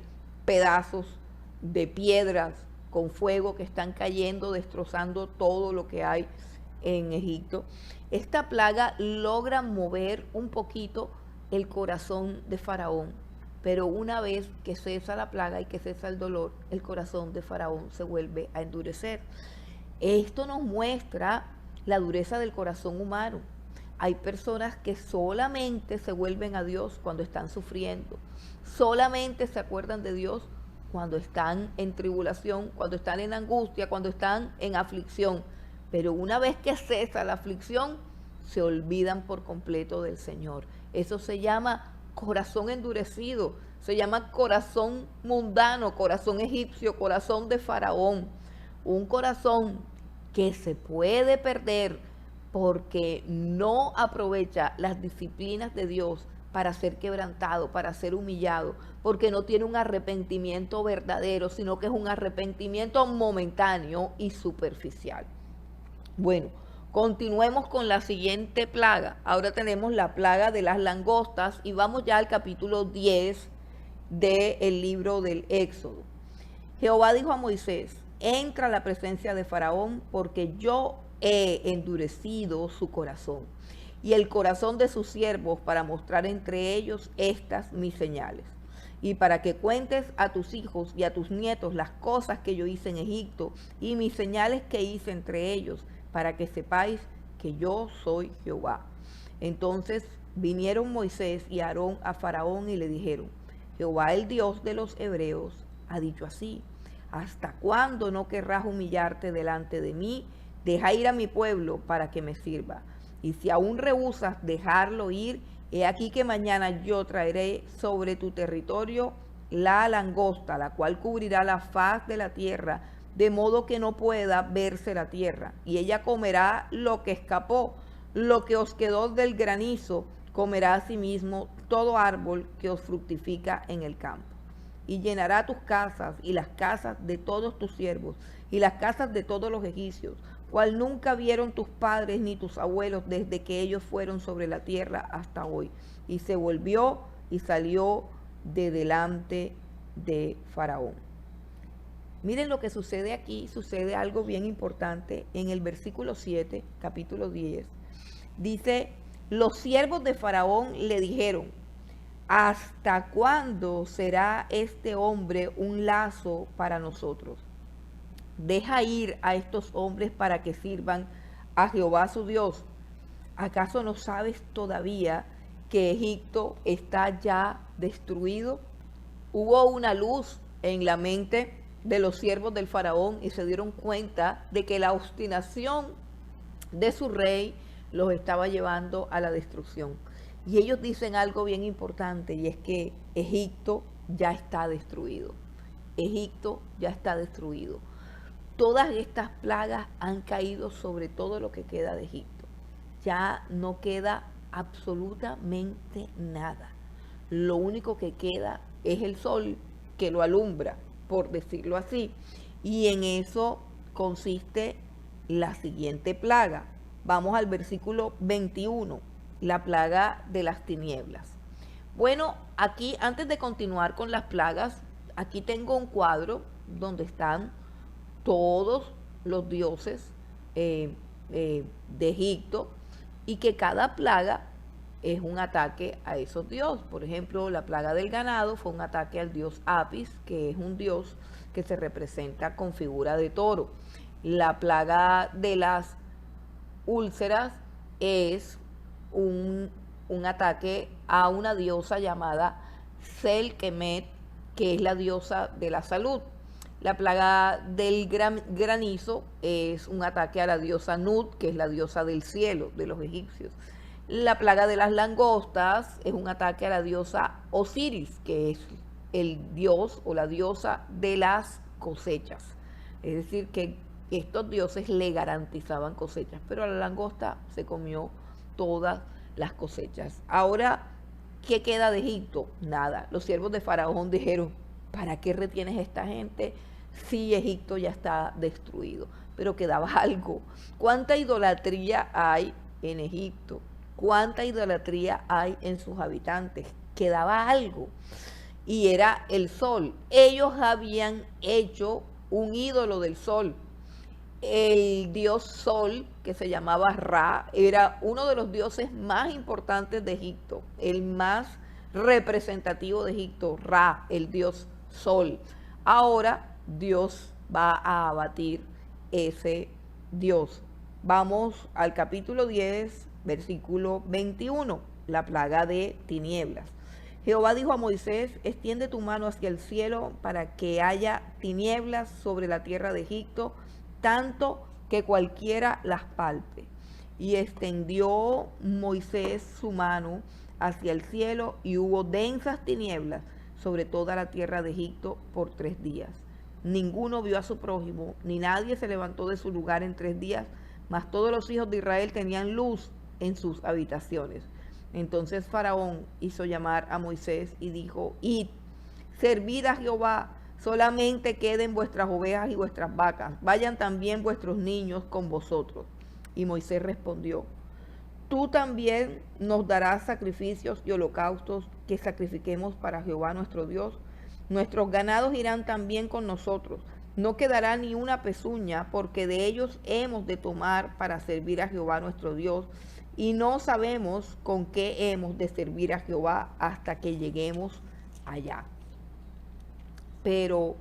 pedazos de piedras con fuego que están cayendo, destrozando todo lo que hay en Egipto, esta plaga logra mover un poquito el corazón de Faraón, pero una vez que cesa la plaga y que cesa el dolor, el corazón de Faraón se vuelve a endurecer. Esto nos muestra la dureza del corazón humano. Hay personas que solamente se vuelven a Dios cuando están sufriendo, solamente se acuerdan de Dios cuando están en tribulación, cuando están en angustia, cuando están en aflicción. Pero una vez que cesa la aflicción, se olvidan por completo del Señor. Eso se llama corazón endurecido, se llama corazón mundano, corazón egipcio, corazón de Faraón. Un corazón que se puede perder porque no aprovecha las disciplinas de Dios para ser quebrantado, para ser humillado, porque no tiene un arrepentimiento verdadero, sino que es un arrepentimiento momentáneo y superficial. Bueno, continuemos con la siguiente plaga. Ahora tenemos la plaga de las langostas y vamos ya al capítulo 10 del libro del Éxodo. Jehová dijo a Moisés: entra a la presencia de Faraón, porque yo he endurecido su corazón y el corazón de sus siervos, para mostrar entre ellos estas mis señales, y para que cuentes a tus hijos y a tus nietos las cosas que yo hice en Egipto y mis señales que hice entre ellos, para que sepáis que yo soy Jehová. Entonces vinieron Moisés y Aarón a Faraón y le dijeron: Jehová, el Dios de los hebreos, ha dicho así: ¿hasta cuándo no querrás humillarte delante de mí? Deja ir a mi pueblo para que me sirva. Y si aún rehusas dejarlo ir, he aquí que mañana yo traeré sobre tu territorio la langosta, la cual cubrirá la faz de la tierra, de modo que no pueda verse la tierra. Y ella comerá lo que escapó, lo que os quedó del granizo, comerá asimismo todo árbol que os fructifica en el campo. Y llenará tus casas y las casas de todos tus siervos y las casas de todos los egipcios, cual nunca vieron tus padres ni tus abuelos desde que ellos fueron sobre la tierra hasta hoy. Y se volvió y salió de delante de Faraón. Miren lo que sucede aquí, sucede algo bien importante en el versículo 7, capítulo 10. Dice: los siervos de Faraón le dijeron: ¿hasta cuándo será este hombre un lazo para nosotros? Deja ir a estos hombres para que sirvan a Jehová su Dios. ¿Acaso no sabes todavía que Egipto está ya destruido? Hubo una luz en la mente de los siervos del Faraón y se dieron cuenta de que la obstinación de su rey los estaba llevando a la destrucción. Y ellos dicen algo bien importante, y es que Egipto ya está destruido. Egipto ya está destruido. Todas estas plagas han caído sobre todo lo que queda de Egipto. Ya no queda absolutamente nada. lo único que queda es el sol que lo alumbra, por decirlo así. Y en eso consiste la siguiente plaga. Vamos al versículo 21, la plaga de las tinieblas. Bueno, aquí antes de continuar con las plagas, aquí tengo un cuadro donde están todos los dioses eh, de Egipto y que cada plaga es un ataque a esos dioses. Por ejemplo, la plaga del ganado fue un ataque al dios Apis, que es un dios que se representa con figura de toro. La plaga de las úlceras es un ataque a una diosa llamada Selkemet, que es la diosa de la salud. La plaga del granizo es un ataque a la diosa Nut, que es la diosa del cielo de los egipcios. La plaga de las langostas es un ataque a la diosa Osiris, que es el dios o la diosa de las cosechas. Es decir, que estos dioses le garantizaban cosechas, pero a la langosta se comió todas las cosechas. Ahora, ¿qué queda de Egipto? Nada. Los siervos de Faraón dijeron, ¿para qué retienes a esta gente si Egipto ya está destruido? Pero quedaba algo. ¿Cuánta idolatría hay en Egipto? ¿Cuánta idolatría hay en sus habitantes? Quedaba algo. Y era el sol. Ellos habían hecho un ídolo del sol. El dios Sol, que se llamaba Ra, era uno de los dioses más importantes de Egipto, el más representativo de Egipto, Ra, el dios Sol. Ahora Dios va a abatir ese dios. Vamos al capítulo 10, versículo 21, la plaga de tinieblas. Jehová dijo a Moisés, extiende tu mano hacia el cielo para que haya tinieblas sobre la tierra de Egipto, tanto que cualquiera las palpe. Y extendió Moisés su mano hacia el cielo y hubo densas tinieblas sobre toda la tierra de Egipto por 3 días. Ninguno vio a su prójimo, ni nadie se levantó de su lugar en 3 días, mas todos los hijos de Israel tenían luz en sus habitaciones. Entonces Faraón hizo llamar a Moisés y dijo, id, servid a Jehová, solamente queden vuestras ovejas y vuestras vacas, vayan también vuestros niños con vosotros. Y Moisés respondió, tú también nos darás sacrificios y holocaustos que sacrifiquemos para Jehová nuestro Dios. Nuestros ganados irán también con nosotros, no quedará ni una pezuña, porque de ellos hemos de tomar para servir a Jehová nuestro Dios, y no sabemos con qué hemos de servir a Jehová hasta que lleguemos allá. Pero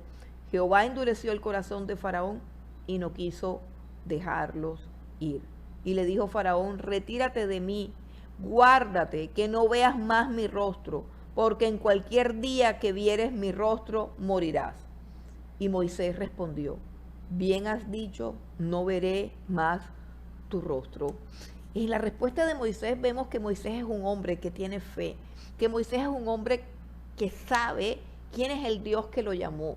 Jehová endureció el corazón de Faraón y no quiso dejarlos ir. Y le dijo Faraón, retírate de mí, guárdate, que no veas más mi rostro, porque en cualquier día que vieres mi rostro, morirás. Y Moisés respondió, bien has dicho, no veré más tu rostro. Y en la respuesta de Moisés vemos que Moisés es un hombre que tiene fe, que Moisés es un hombre que sabe quién es el Dios que lo llamó.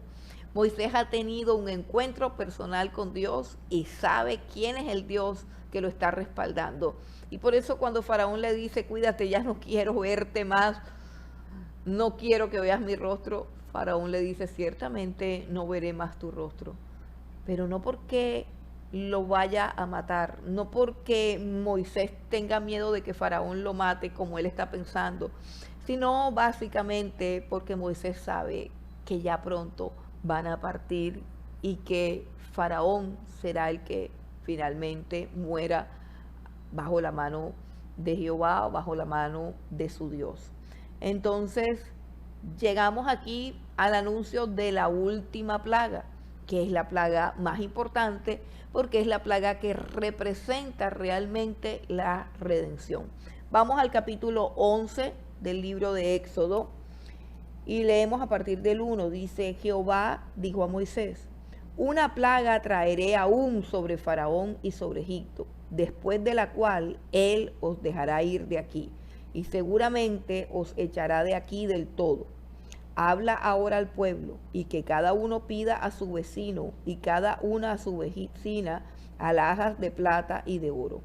Moisés ha tenido un encuentro personal con Dios y sabe quién es el Dios que lo está respaldando. Y por eso cuando Faraón le dice, cuídate, ya no quiero verte más, no quiero que veas mi rostro, Faraón le dice, ciertamente no veré más tu rostro. Pero no porque lo vaya a matar, no porque Moisés tenga miedo de que Faraón lo mate como él está pensando, sino básicamente porque Moisés sabe que ya pronto van a partir y que Faraón será el que finalmente muera bajo la mano de Jehová, bajo la mano de su Dios. Entonces, llegamos aquí al anuncio de la última plaga, que es la plaga más importante, porque es la plaga que representa realmente la redención. Vamos al capítulo 11 del libro de Éxodo y leemos a partir del 1. Dice, Jehová dijo a Moisés, una plaga traeré aún sobre Faraón y sobre Egipto, después de la cual él os dejará ir de aquí, y seguramente os echará de aquí del todo. Habla ahora al pueblo, y que cada uno pida a su vecino, y cada una a su vecina, alhajas de plata y de oro.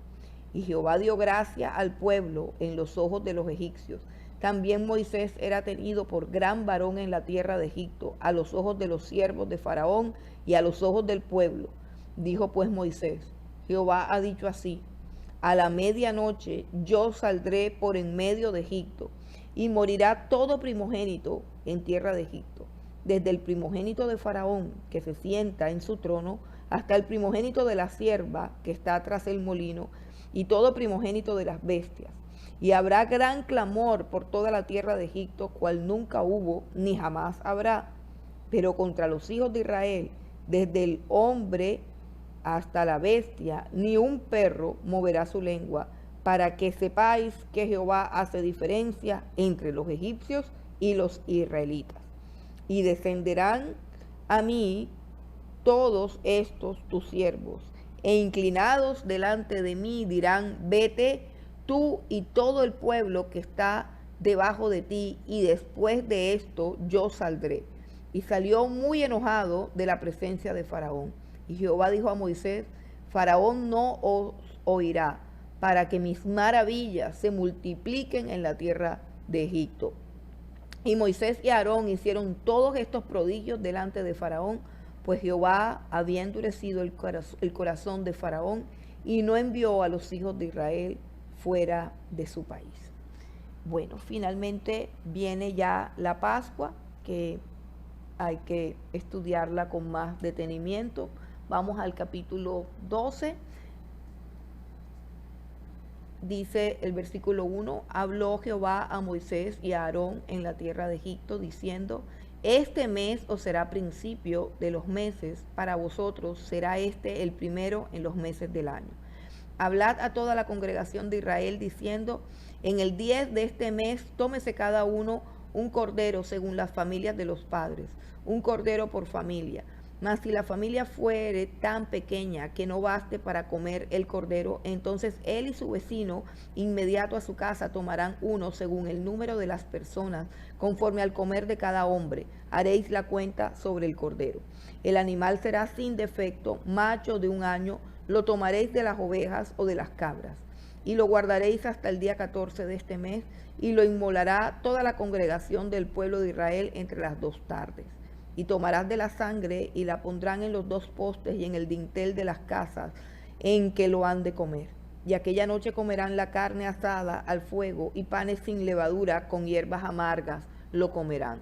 Y Jehová dio gracia al pueblo en los ojos de los egipcios. También Moisés era tenido por gran varón en la tierra de Egipto, a los ojos de los siervos de Faraón y a los ojos del pueblo. Dijo pues Moisés: Jehová ha dicho así: a la medianoche yo saldré por en medio de Egipto, y morirá todo primogénito en tierra de Egipto, desde el primogénito de Faraón, que se sienta en su trono, hasta el primogénito de la sierva que está tras el molino, y todo primogénito de las bestias. Y habrá gran clamor por toda la tierra de Egipto, cual nunca hubo ni jamás habrá. Pero contra los hijos de Israel, desde el hombre hasta la bestia, ni un perro moverá su lengua, para que sepáis que Jehová hace diferencia entre los egipcios y los israelitas. Y descenderán a mí todos estos tus siervos, e inclinados delante de mí dirán: vete tú y todo el pueblo que está debajo de ti, y después de esto yo saldré. Y salió muy enojado de la presencia de Faraón. Y Jehová dijo a Moisés: Faraón no os oirá, para que mis maravillas se multipliquen en la tierra de Egipto. Y Moisés y Aarón hicieron todos estos prodigios delante de Faraón, pues Jehová había endurecido el corazón de Faraón y no envió a los hijos de Israel fuera de su país. Bueno, finalmente viene ya la Pascua, que hay que estudiarla con más detenimiento. Vamos al capítulo 12. Dice el versículo 1: habló Jehová a Moisés y a Aarón en la tierra de Egipto, diciendo: este mes os será principio de los meses, para vosotros será este el primero en los meses del año. Hablad a toda la congregación de Israel, diciendo: en el 10 de este mes tómese cada uno un cordero según las familias de los padres, un cordero por familia. Mas si la familia fuere tan pequeña que no baste para comer el cordero, entonces él y su vecino inmediato a su casa tomarán uno según el número de las personas, conforme al comer de cada hombre. Haréis la cuenta sobre el cordero. El animal será sin defecto, macho de 1 año, lo tomaréis de las ovejas o de las cabras, y lo guardaréis hasta el día 14 de este mes, y lo inmolará toda la congregación del pueblo de Israel entre las 2 tardes. Y tomarás de la sangre y la pondrán en los 2 postes y en el dintel de las casas en que lo han de comer. Y aquella noche comerán la carne asada al fuego, y panes sin levadura con hierbas amargas lo comerán.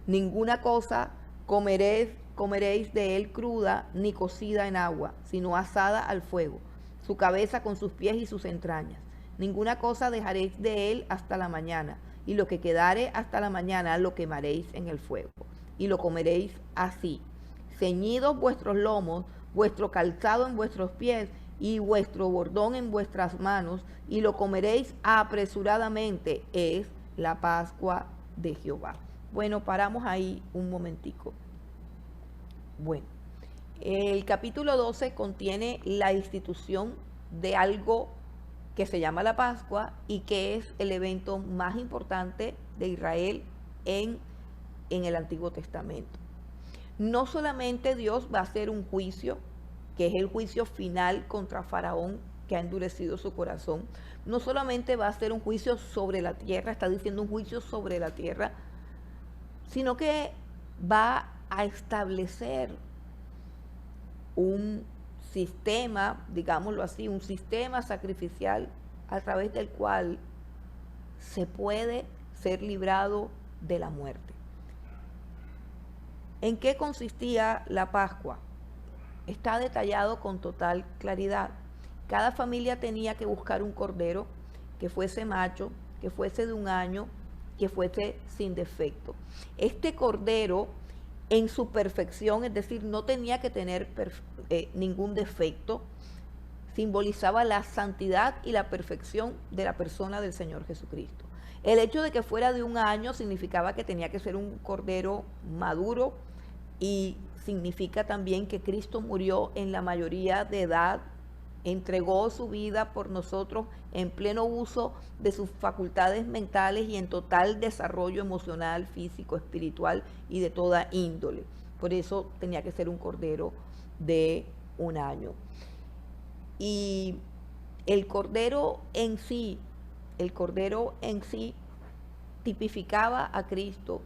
Ninguna cosa comeréis de él cruda ni cocida en agua, sino asada al fuego, su cabeza con sus pies y sus entrañas. Ninguna cosa dejaréis de él hasta la mañana, y lo que quedare hasta la mañana lo quemaréis en el fuego. Y lo comeréis así: ceñidos vuestros lomos, vuestro calzado en vuestros pies y vuestro bordón en vuestras manos, y lo comeréis apresuradamente. Es la Pascua de Jehová. Bueno, paramos ahí un momentico. Bueno, el capítulo 12 contiene la institución de algo que se llama la Pascua y que es el evento más importante de Israel en el Antiguo Testamento. No solamente Dios va a hacer un juicio, que es el juicio final contra Faraón, que ha endurecido su corazón. No solamente va a hacer un juicio sobre la tierra, está diciendo un juicio sobre la tierra, sino que va a establecer un sistema, digámoslo así, un sistema sacrificial a través del cual se puede ser librado de la muerte. ¿En qué consistía la Pascua? Está detallado con total claridad. Cada familia tenía que buscar un cordero que fuese macho, que fuese de 1 año, que fuese sin defecto. Este cordero en su perfección, es decir, no tenía que tener ningún defecto, simbolizaba la santidad y la perfección de la persona del Señor Jesucristo. El hecho de que fuera de 1 año significaba que tenía que ser un cordero maduro, y significa también que Cristo murió en la mayoría de edad, entregó su vida por nosotros en pleno uso de sus facultades mentales y en total desarrollo emocional, físico, espiritual y de toda índole. Por eso tenía que ser un cordero de 1 año. Y el cordero en sí tipificaba a Cristo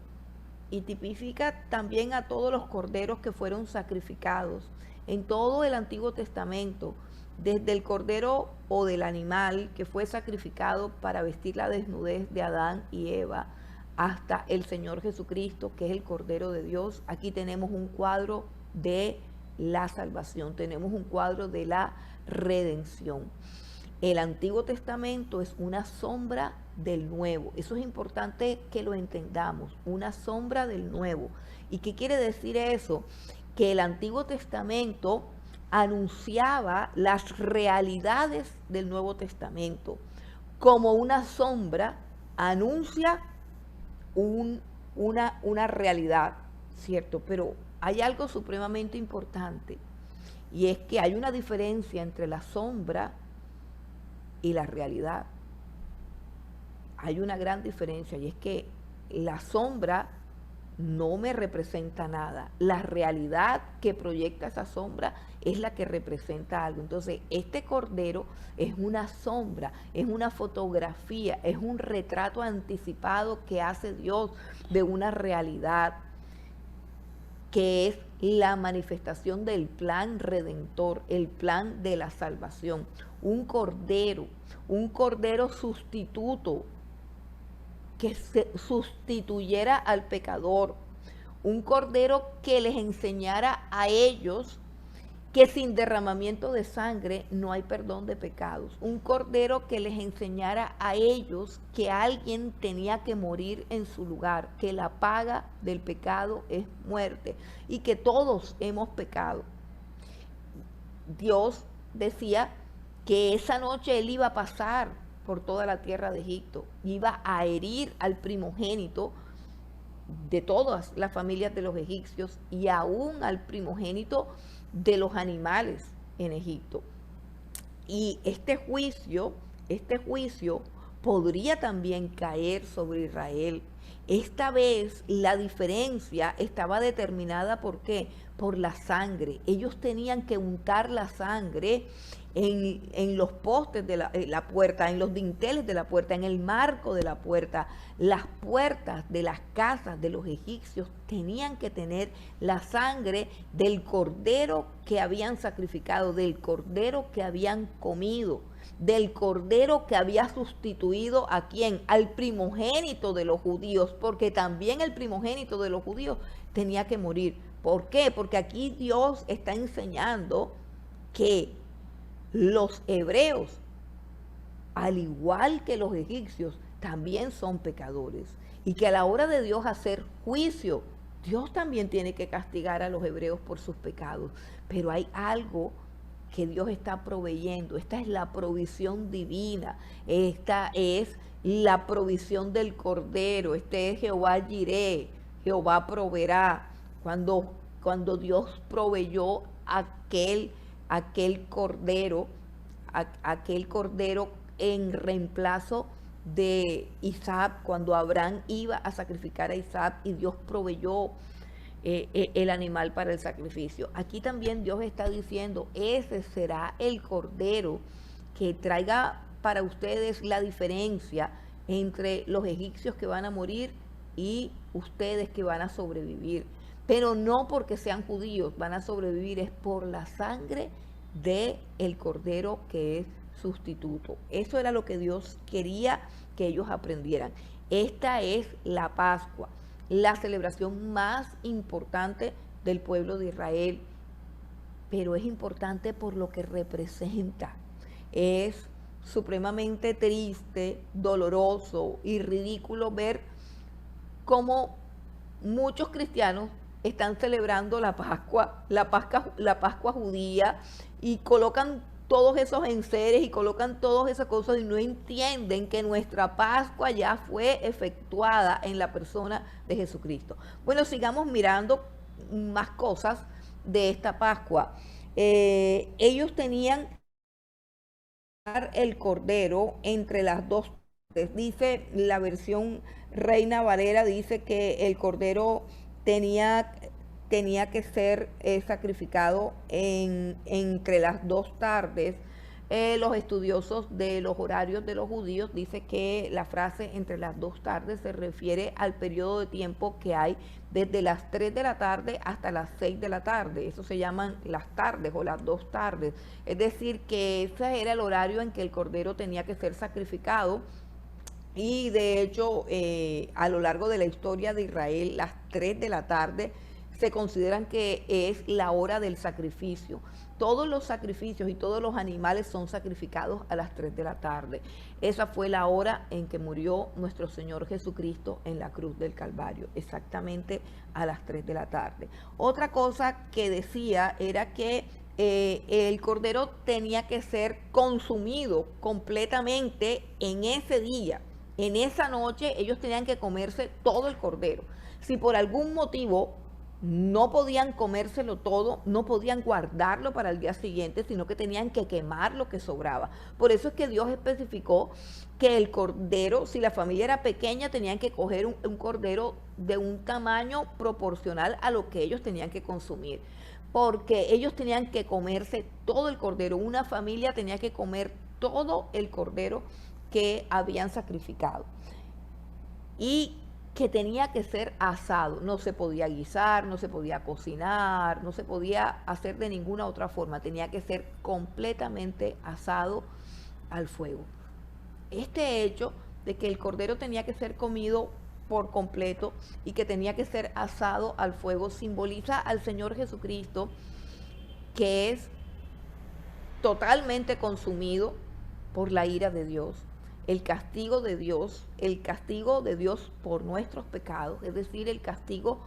y tipifica también a todos los corderos que fueron sacrificados en todo el Antiguo Testamento, desde el cordero o del animal que fue sacrificado para vestir la desnudez de Adán y Eva, hasta el Señor Jesucristo, que es el Cordero de Dios. Aquí tenemos un cuadro de la salvación, tenemos un cuadro de la redención. El Antiguo Testamento es una sombra del Nuevo. Eso es importante que lo entendamos, una sombra del Nuevo. ¿Y qué quiere decir eso? Que el Antiguo Testamento anunciaba las realidades del Nuevo Testamento. Como una sombra anuncia una realidad, ¿cierto? Pero hay algo supremamente importante, y es que hay una diferencia entre la sombra y la realidad. Hay una gran diferencia, y es que la sombra no me representa nada. La realidad que proyecta esa sombra es la que representa algo. Entonces, este cordero es una sombra, es una fotografía, es un retrato anticipado que hace Dios de una realidad que es la manifestación del plan redentor, el plan de la salvación. Un cordero sustituto que sustituyera al pecador, un cordero que les enseñara a ellos que sin derramamiento de sangre no hay perdón de pecados, un cordero que les enseñara a ellos que alguien tenía que morir en su lugar, que la paga del pecado es muerte y que todos hemos pecado. Dios decía que esa noche Él iba a pasar por toda la tierra de Egipto, iba a herir al primogénito de todas las familias de los egipcios y aún al primogénito de los animales en Egipto. Y este juicio podría también caer sobre Israel. Esta vez la diferencia estaba determinada ¿por qué? Por la sangre. Ellos tenían que untar la sangre en los postes de la puerta, en los dinteles de la puerta, en el marco de la puerta. Las puertas de las casas de los egipcios tenían que tener la sangre del cordero que habían sacrificado, del cordero que habían comido, del cordero que había sustituido ¿a quién? Al primogénito de los judíos, porque también el primogénito de los judíos tenía que morir. ¿Por qué? Porque aquí Dios está enseñando que los hebreos, al igual que los egipcios, también son pecadores, y que a la hora de Dios hacer juicio, Dios también tiene que castigar a los hebreos por sus pecados. Pero hay algo que Dios está proveyendo. Esta es la provisión divina, esta es la provisión del Cordero, este es Jehová Jireh, Jehová proveerá. Cuando Dios proveyó aquel cordero en reemplazo de Isaac, cuando Abraham iba a sacrificar a Isaac y Dios proveyó el animal para el sacrificio. Aquí también Dios está diciendo, ese será el cordero que traiga para ustedes la diferencia entre los egipcios que van a morir y ustedes que van a sobrevivir. Pero no porque sean judíos van a sobrevivir, es por la sangre del cordero que es sustituto. Eso era lo que Dios quería que ellos aprendieran. Esta es la Pascua, la celebración más importante del pueblo de Israel, pero es importante por lo que representa. Es supremamente triste, doloroso y ridículo ver cómo muchos cristianos están celebrando la Pascua judía, y colocan todos esos enseres y colocan todas esas cosas y no entienden que nuestra Pascua ya fue efectuada en la persona de Jesucristo. Bueno, sigamos mirando más cosas de esta Pascua. Ellos tenían el cordero entre las dos partes. Dice la versión Reina Valera, dice que el cordero tenía que ser sacrificado entre las dos tardes, Los estudiosos de los horarios de los judíos dicen que la frase entre las 2 tardes se refiere al periodo de tiempo que hay desde las 3 de la tarde hasta las 6 de la tarde. Eso se llaman las tardes o las 2 tardes. Es decir, que ese era el horario en que el cordero tenía que ser sacrificado. Y de hecho, a lo largo de la historia de Israel, las 3 de la tarde se consideran que es la hora del sacrificio. Todos los sacrificios y todos los animales son sacrificados a las 3 de la tarde. Esa fue la hora en que murió nuestro Señor Jesucristo en la cruz del Calvario, exactamente a las 3 de la tarde. Otra cosa que decía era que el cordero tenía que ser consumido completamente en ese día. En esa noche ellos tenían que comerse todo el cordero. Si por algún motivo no podían comérselo todo, no podían guardarlo para el día siguiente, sino que tenían que quemar lo que sobraba. Por eso es que Dios especificó que el cordero, si la familia era pequeña, tenían que coger un cordero de un tamaño proporcional a lo que ellos tenían que consumir, porque ellos tenían que comerse todo el cordero. Una familia tenía que comer todo el cordero que habían sacrificado. Y que tenía que ser asado, no se podía guisar, no se podía cocinar, no se podía hacer de ninguna otra forma, tenía que ser completamente asado al fuego. Este hecho de que el cordero tenía que ser comido por completo y que tenía que ser asado al fuego simboliza al Señor Jesucristo, que es totalmente consumido por la ira de Dios. El castigo de Dios por nuestros pecados, es decir, el castigo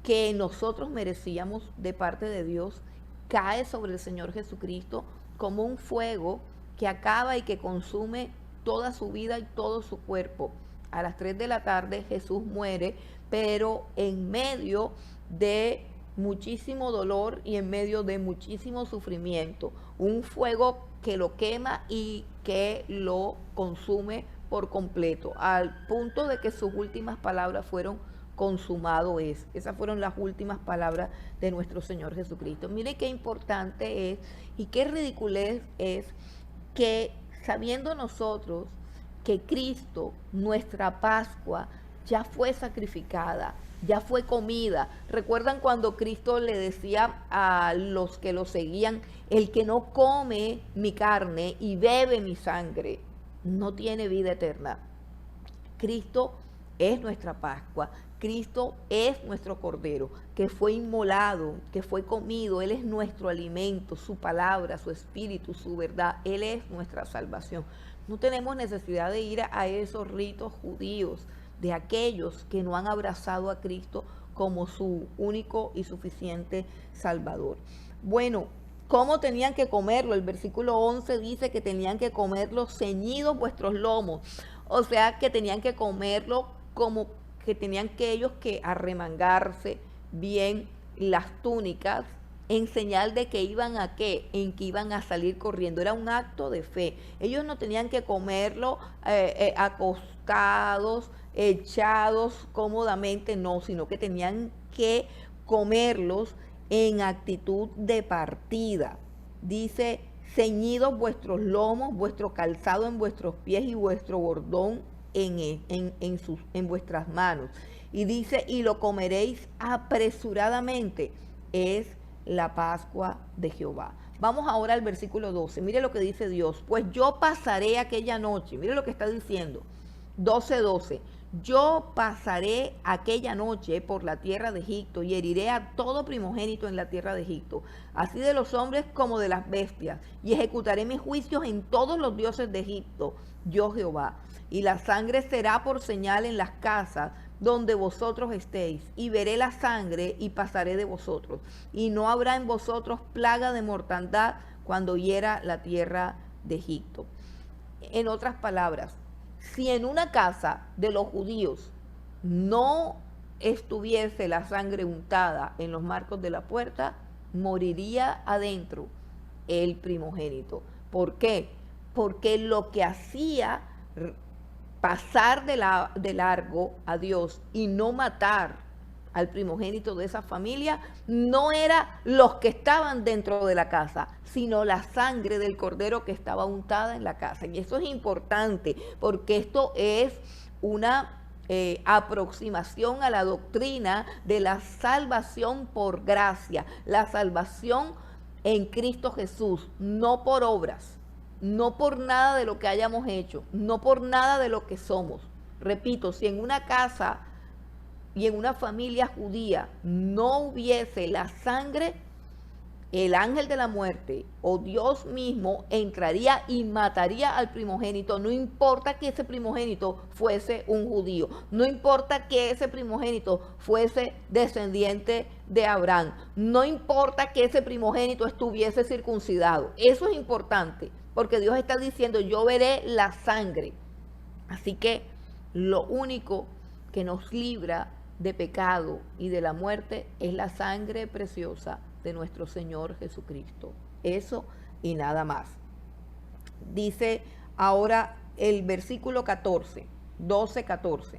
que nosotros merecíamos de parte de Dios, cae sobre el Señor Jesucristo como un fuego que acaba y que consume toda su vida y todo su cuerpo. A las 3 de la tarde Jesús muere, pero en medio de muchísimo dolor y en medio de muchísimo sufrimiento. Un fuego que lo quema y que lo consume por completo, al punto de que sus últimas palabras fueron: consumado es. Esas fueron las últimas palabras de nuestro Señor Jesucristo. Mire qué importante es y qué ridiculez es que, sabiendo nosotros que Cristo, nuestra Pascua, ya fue sacrificada, ya fue comida. ¿Recuerdan cuando Cristo le decía a los que lo seguían: el que no come mi carne y bebe mi sangre no tiene vida eterna? Cristo es nuestra Pascua, Cristo es nuestro Cordero, que fue inmolado, que fue comido. Él es nuestro alimento, su palabra, su espíritu, su verdad. Él es nuestra salvación. No tenemos necesidad de ir a esos ritos judíos de aquellos que no han abrazado a Cristo como su único y suficiente Salvador. Bueno, ¿cómo tenían que comerlo? El versículo 11 dice que tenían que comerlo ceñidos vuestros lomos. O sea, que tenían que comerlo como que tenían que ellos que arremangarse bien las túnicas, en señal de que iban a qué, en que iban a salir corriendo. Era un acto de fe. Ellos no tenían que comerlo acostados, echados cómodamente, no, sino que tenían que comerlos en actitud de partida. Dice: ceñidos vuestros lomos, vuestro calzado en vuestros pies y vuestro bordón en vuestras manos. Y dice: y lo comeréis apresuradamente. Es la Pascua de Jehová. Vamos ahora al versículo 12. Mire lo que dice Dios: pues yo pasaré aquella noche. Mire lo que está diciendo. 12:12. Yo pasaré aquella noche por la tierra de Egipto y heriré a todo primogénito en la tierra de Egipto, así de los hombres como de las bestias, y ejecutaré mis juicios en todos los dioses de Egipto, yo Jehová. Y la sangre será por señal en las casas donde vosotros estéis, y veré la sangre y pasaré de vosotros, y no habrá en vosotros plaga de mortandad cuando hiera la tierra de Egipto. En otras palabras, si en una casa de los judíos no estuviese la sangre untada en los marcos de la puerta, moriría adentro el primogénito. ¿Por qué? Porque lo que hacía pasar de largo a Dios y no matar al primogénito de esa familia no era los que estaban dentro de la casa, sino la sangre del cordero que estaba untada en la casa. Y eso es importante porque esto es una aproximación a la doctrina de la salvación por gracia, la salvación en Cristo Jesús, no por obras, no por nada de lo que hayamos hecho, no por nada de lo que somos. Repito, si en una casa y en una familia judía no hubiese la sangre, el ángel de la muerte o Dios mismo entraría y mataría al primogénito, no importa que ese primogénito fuese un judío, no importa que ese primogénito fuese descendiente de Abraham, no importa que ese primogénito estuviese circuncidado. Eso es importante, porque Dios está diciendo, yo veré la sangre. Así que lo único que nos libra de pecado y de la muerte es la sangre preciosa de nuestro Señor Jesucristo. Eso y nada más. Dice ahora el versículo 14, 12-14.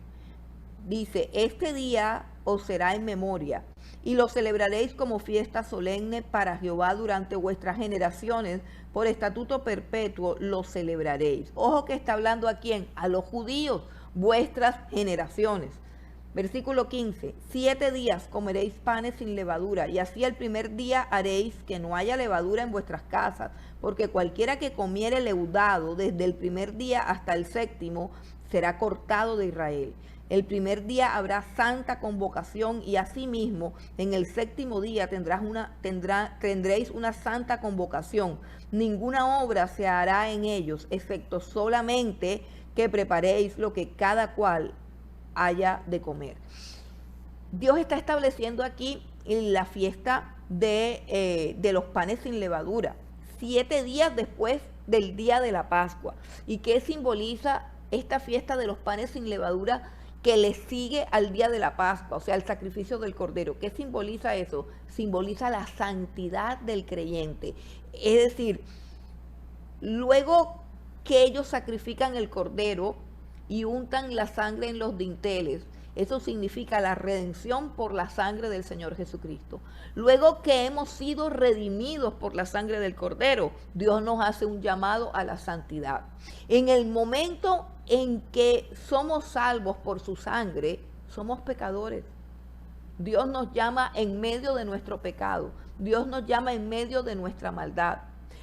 Dice, este día os será en memoria y lo celebraréis como fiesta solemne para Jehová durante vuestras generaciones, por estatuto perpetuo lo celebraréis. Ojo que está hablando a quién, a los judíos, vuestras generaciones. Versículo 15, 7 días comeréis panes sin levadura, y así el primer día haréis que no haya levadura en vuestras casas, porque cualquiera que comiere leudado desde el primer día hasta el séptimo será cortado de Israel. El primer día habrá santa convocación, y asimismo en el séptimo día tendréis una santa convocación. Ninguna obra se hará en ellos, excepto solamente que preparéis lo que cada cual haya de comer. Dios está estableciendo aquí la fiesta de los panes sin levadura, 7 días después del día de la Pascua. ¿Y qué simboliza esta fiesta de los panes sin levadura que le sigue al día de la Pascua, o sea, el sacrificio del Cordero? ¿Qué simboliza eso? Simboliza la santidad del creyente. Es decir, luego que ellos sacrifican el Cordero y untan la sangre en los dinteles, eso significa la redención por la sangre del Señor Jesucristo. Luego que hemos sido redimidos por la sangre del Cordero, Dios nos hace un llamado a la santidad. En el momento en que somos salvos por su sangre, somos pecadores. Dios nos llama en medio de nuestro pecado. Dios nos llama en medio de nuestra maldad.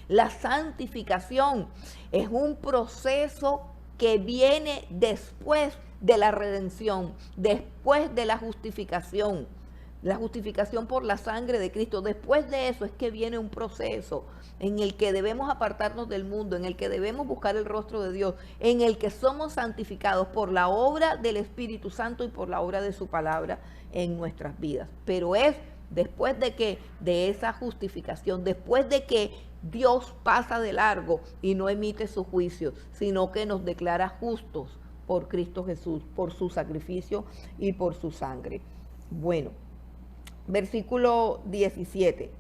La santificación es un proceso que viene después de la redención, después de la justificación por la sangre de Cristo. Después de eso es que viene un proceso en el que debemos apartarnos del mundo, en el que debemos buscar el rostro de Dios, en el que somos santificados por la obra del Espíritu Santo y por la obra de su palabra en nuestras vidas. Pero es después de esa justificación, después de que Dios pasa de largo y no emite su juicio, sino que nos declara justos por Cristo Jesús, por su sacrificio y por su sangre. Bueno, versículo 17.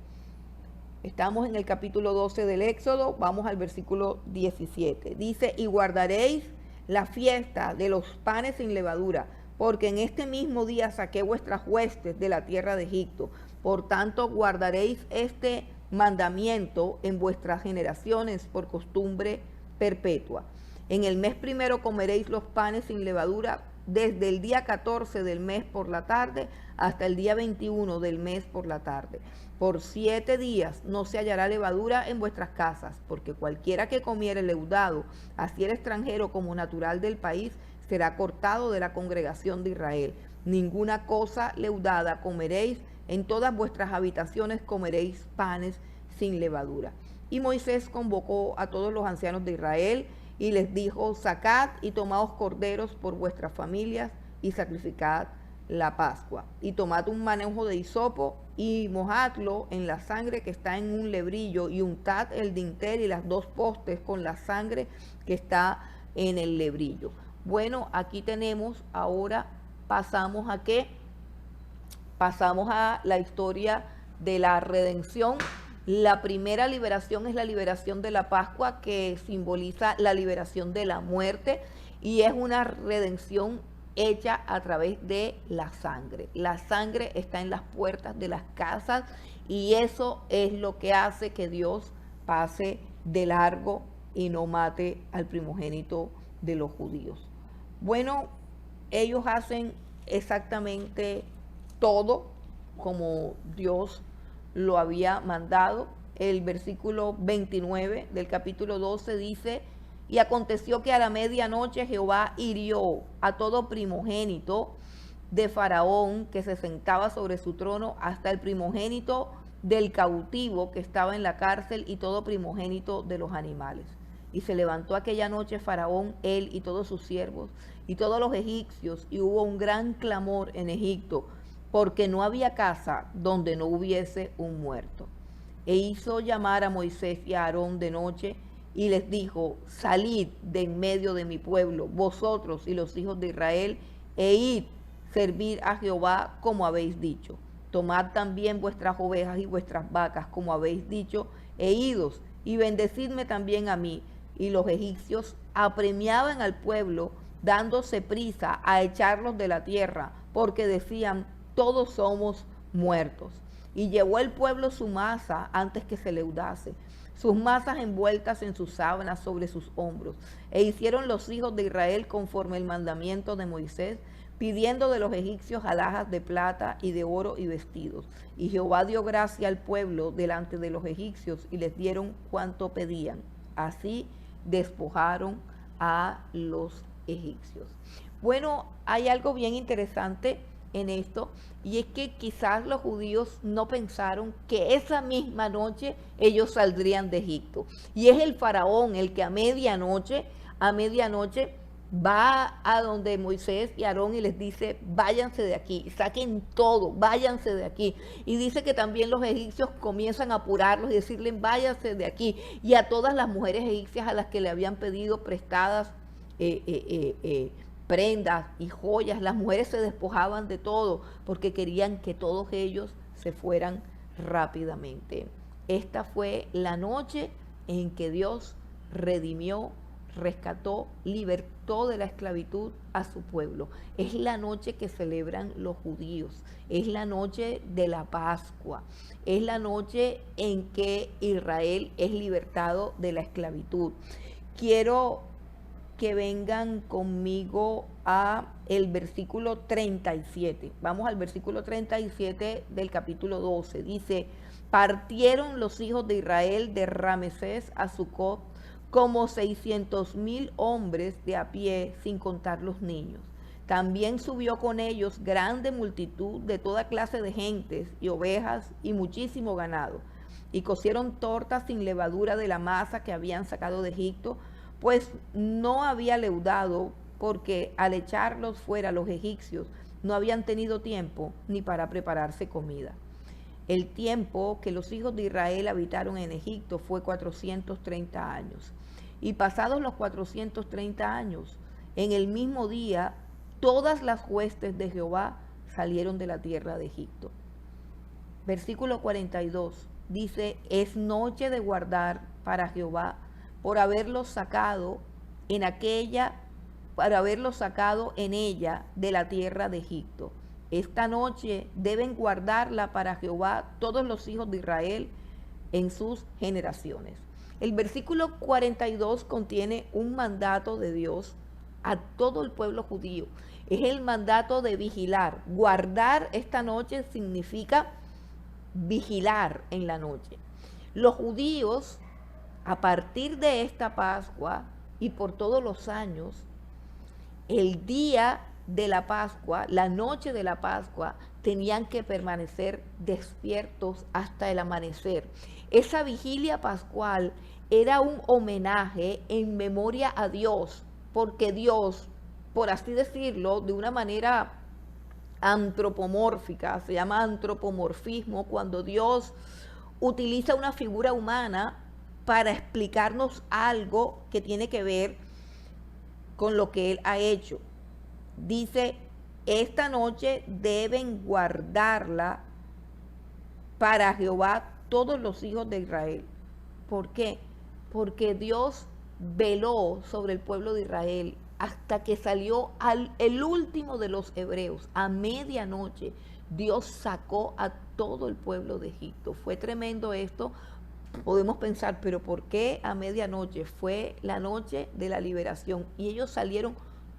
Estamos en el capítulo 12 del Éxodo, vamos al versículo 17. Dice, y guardaréis la fiesta de los panes sin levadura, porque en este mismo día saqué vuestras huestes de la tierra de Egipto. Por tanto, guardaréis este mandamiento en vuestras generaciones por costumbre perpetua. En el mes primero comeréis los panes sin levadura, desde el día 14 del mes por la tarde hasta el día 21 del mes por la tarde. Por 7 días no se hallará levadura en vuestras casas, porque cualquiera que comiere leudado, así el extranjero como natural del país, será cortado de la congregación de Israel. Ninguna cosa leudada comeréis, en todas vuestras habitaciones comeréis panes sin levadura. Y Moisés convocó a todos los ancianos de Israel y les dijo, sacad y tomaos corderos por vuestras familias y sacrificad la Pascua. Y tomad un manojo de hisopo y mojadlo en la sangre que está en un lebrillo, y untad el dintel y las 2 postes con la sangre que está en el lebrillo. Bueno, aquí tenemos, ahora pasamos a ¿qué? Pasamos a la historia de la redención. La primera liberación es la liberación de la Pascua, que simboliza la liberación de la muerte, y es una redención hecha a través de la sangre. La sangre está en las puertas de las casas y eso es lo que hace que Dios pase de largo y no mate al primogénito de los judíos. Bueno, ellos hacen exactamente todo como Dios lo había mandado. El versículo 29 del capítulo 12 dice: y aconteció que a la medianoche Jehová hirió a todo primogénito de Faraón que se sentaba sobre su trono, hasta el primogénito del cautivo que estaba en la cárcel y todo primogénito de los animales. Y se levantó aquella noche Faraón, él y todos sus siervos y todos los egipcios, y hubo un gran clamor en Egipto, porque no había casa donde no hubiese un muerto. E hizo llamar a Moisés y a Aarón de noche, y les dijo: salid de en medio de mi pueblo, vosotros y los hijos de Israel, e id servir a Jehová como habéis dicho. Tomad también vuestras ovejas y vuestras vacas como habéis dicho, e idos, y bendecidme también a mí. Y los egipcios apremiaban al pueblo, dándose prisa a echarlos de la tierra, porque decían: todos somos muertos. Y llevó el pueblo su masa antes que se leudase, sus masas envueltas en sus sábanas sobre sus hombros. E hicieron los hijos de Israel conforme el mandamiento de Moisés, pidiendo de los egipcios alhajas de plata y de oro y vestidos. Y Jehová dio gracia al pueblo delante de los egipcios, y les dieron cuanto pedían. Así despojaron a los egipcios. Bueno, hay algo bien interesante en esto, y es que quizás los judíos no pensaron que esa misma noche ellos saldrían de Egipto. Y es el faraón el que a medianoche va a donde Moisés y Aarón y les dice: váyanse de aquí, saquen todo, váyanse de aquí. Y dice que también los egipcios comienzan a apurarlos y decirle: váyanse de aquí. Y a todas las mujeres egipcias a las que le habían pedido prestadas prendas y joyas, las mujeres se despojaban de todo porque querían que todos ellos se fueran rápidamente. Esta fue la noche en que Dios redimió, rescató, libertó de la esclavitud a su pueblo. Es la noche que celebran los judíos, es la noche de la Pascua, es la noche en que Israel es libertado de la esclavitud. Quiero que vengan conmigo a el versículo 37. Vamos al versículo 37 del capítulo 12. Dice: partieron los hijos de Israel de Ramesés a Sucot como 600,000 hombres de a pie, sin contar los niños. También subió con ellos grande multitud de toda clase de gentes y ovejas y muchísimo ganado. Y cocieron tortas sin levadura de la masa que habían sacado de Egipto, pues no había leudado, porque al echarlos fuera los egipcios no habían tenido tiempo ni para prepararse comida. El tiempo que los hijos de Israel habitaron en Egipto fue 430 años. Y pasados los 430 años, en el mismo día, todas las huestes de Jehová salieron de la tierra de Egipto. Versículo 42 dice: es noche de guardar para Jehová, por haberlos sacado en ella de la tierra de Egipto. Esta noche deben guardarla para Jehová todos los hijos de Israel en sus generaciones. El versículo 42 contiene un mandato de Dios a todo el pueblo judío. Es el mandato de vigilar. Guardar esta noche significa vigilar en la noche. Los judíos, a partir de esta Pascua y por todos los años, el día de la Pascua, la noche de la Pascua, tenían que permanecer despiertos hasta el amanecer. Esa vigilia pascual era un homenaje en memoria a Dios, porque Dios, por así decirlo, de una manera antropomórfica, se llama antropomorfismo, cuando Dios utiliza una figura humana para explicarnos algo que tiene que ver con lo que Él ha hecho. Dice: esta noche deben guardarla para Jehová todos los hijos de Israel. ¿Por qué? Porque Dios veló sobre el pueblo de Israel hasta que salió el último de los hebreos. A medianoche Dios sacó a todo el pueblo de Egipto. Fue tremendo esto. Podemos pensar, pero ¿por qué a medianoche? Fue la noche de la liberación y ellos salieron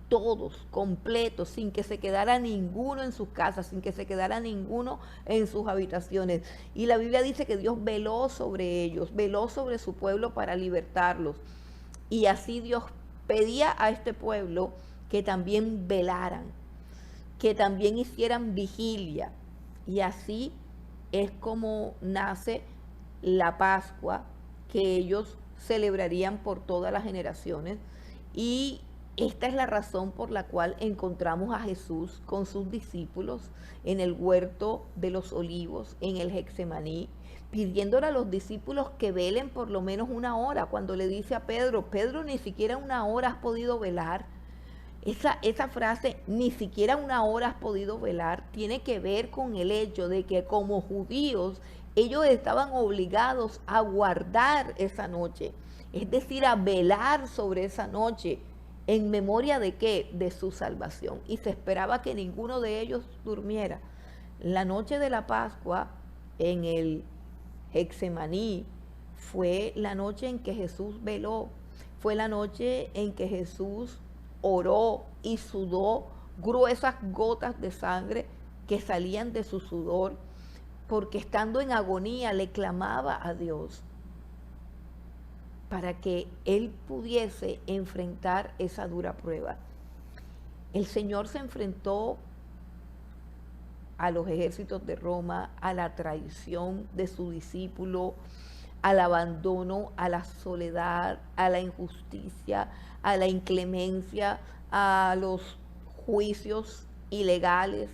todos, completos, sin que se quedara ninguno en sus casas, sin que se quedara ninguno en sus habitaciones. Y la Biblia dice que Dios veló sobre ellos, veló sobre su pueblo para libertarlos. Y así Dios pedía a este pueblo que también velaran, que también hicieran vigilia. Y así es como nace la Pascua, que ellos celebrarían por todas las generaciones. Y esta es la razón por la cual encontramos a Jesús con sus discípulos en el huerto de los olivos, en el Getsemaní, pidiéndole a los discípulos que velen por lo menos una hora. Cuando le dice a Pedro, Pedro, ni siquiera una hora has podido velar. Esa frase, ni siquiera una hora has podido velar, tiene que ver con el hecho de que como judíos ellos estaban obligados a guardar esa noche, es decir, a velar sobre esa noche. ¿En memoria de qué? De su salvación. Y se esperaba que ninguno de ellos durmiera. La noche de la Pascua en el Getsemaní fue la noche en que Jesús veló. Fue la noche en que Jesús oró y sudó gruesas gotas de sangre que salían de su sudor, porque estando en agonía le clamaba a Dios para que él pudiese enfrentar esa dura prueba. El Señor se enfrentó a los ejércitos de Roma, a la traición de su discípulo, al abandono, a la soledad, a la injusticia, a la inclemencia, a los juicios ilegales,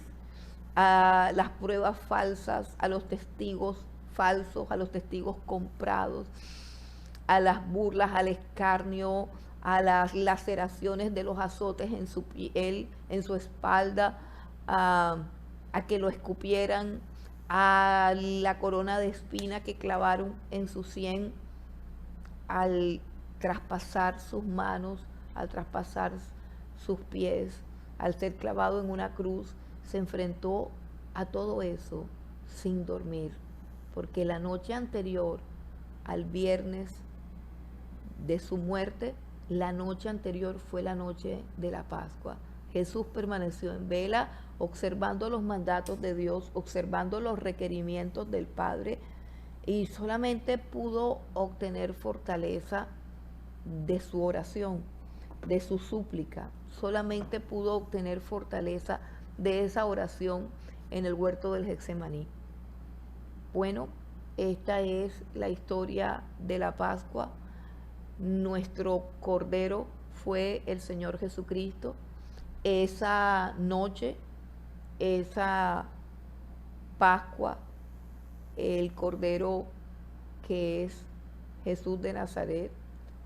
a las pruebas falsas, a los testigos falsos, a los testigos comprados, a las burlas, al escarnio, a las laceraciones de los azotes en su piel, en su espalda, a que lo escupieran, a la corona de espina que clavaron en su sien, al traspasar sus manos, al traspasar sus pies, al ser clavado en una cruz. Se enfrentó a todo eso sin dormir, porque la noche anterior al viernes de su muerte, la noche anterior fue la noche de la Pascua. Jesús permaneció en vela, observando los mandatos de Dios, observando los requerimientos del Padre, y solamente pudo obtener fortaleza de su oración, de su súplica. Solamente pudo obtener fortaleza de esa oración en el huerto del Getsemaní. Bueno, esta es la historia de la Pascua. Nuestro Cordero fue el Señor Jesucristo. Esa noche, esa Pascua, el Cordero que es Jesús de Nazaret,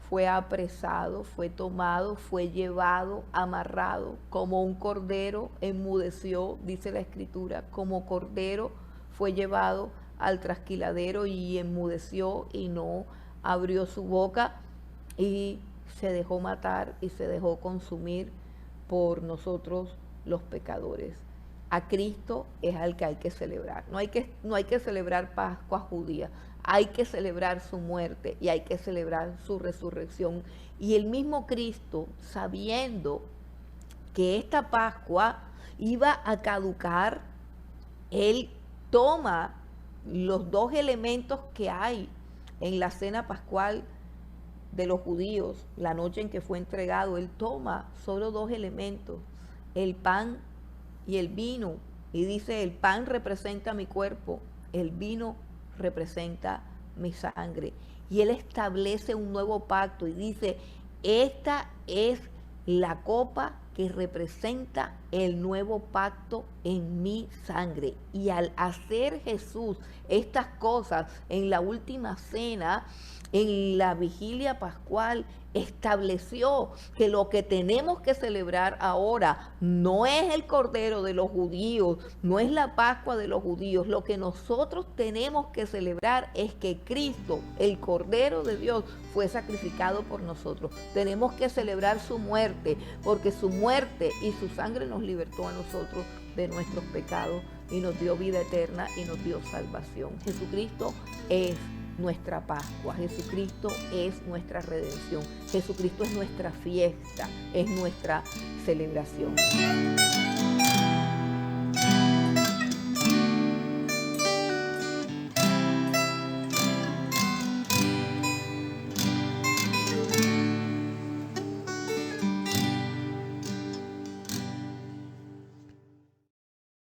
fue apresado, fue tomado, fue llevado, amarrado, como un cordero enmudeció, dice la Escritura, como cordero fue llevado al trasquiladero y enmudeció y no abrió su boca y se dejó matar y se dejó consumir por nosotros los pecadores. A Cristo es al que hay que celebrar. No hay que celebrar Pascua judía, hay que celebrar su muerte y hay que celebrar su resurrección. Y el mismo Cristo, sabiendo que esta Pascua iba a caducar, Él toma los dos elementos que hay en la cena pascual de los judíos, la noche en que fue entregado. Él toma solo dos elementos, el pan y el vino, y dice: el pan representa mi cuerpo, el vino representa mi sangre. Y Él establece un nuevo pacto y dice: esta es la copa que representa el nuevo pacto en mi sangre. Y al hacer Jesús estas cosas en la última cena, en la vigilia pascual, estableció que lo que tenemos que celebrar ahora no es el Cordero de los judíos, no es la Pascua de los judíos. Lo que nosotros tenemos que celebrar es que Cristo, el Cordero de Dios, fue sacrificado por nosotros. Tenemos que celebrar su muerte, porque su muerte y su sangre nos libertó a nosotros de nuestros pecados y nos dio vida eterna y nos dio salvación. Jesucristo es nuestra Pascua, Jesucristo es nuestra redención, Jesucristo es nuestra fiesta, es nuestra celebración.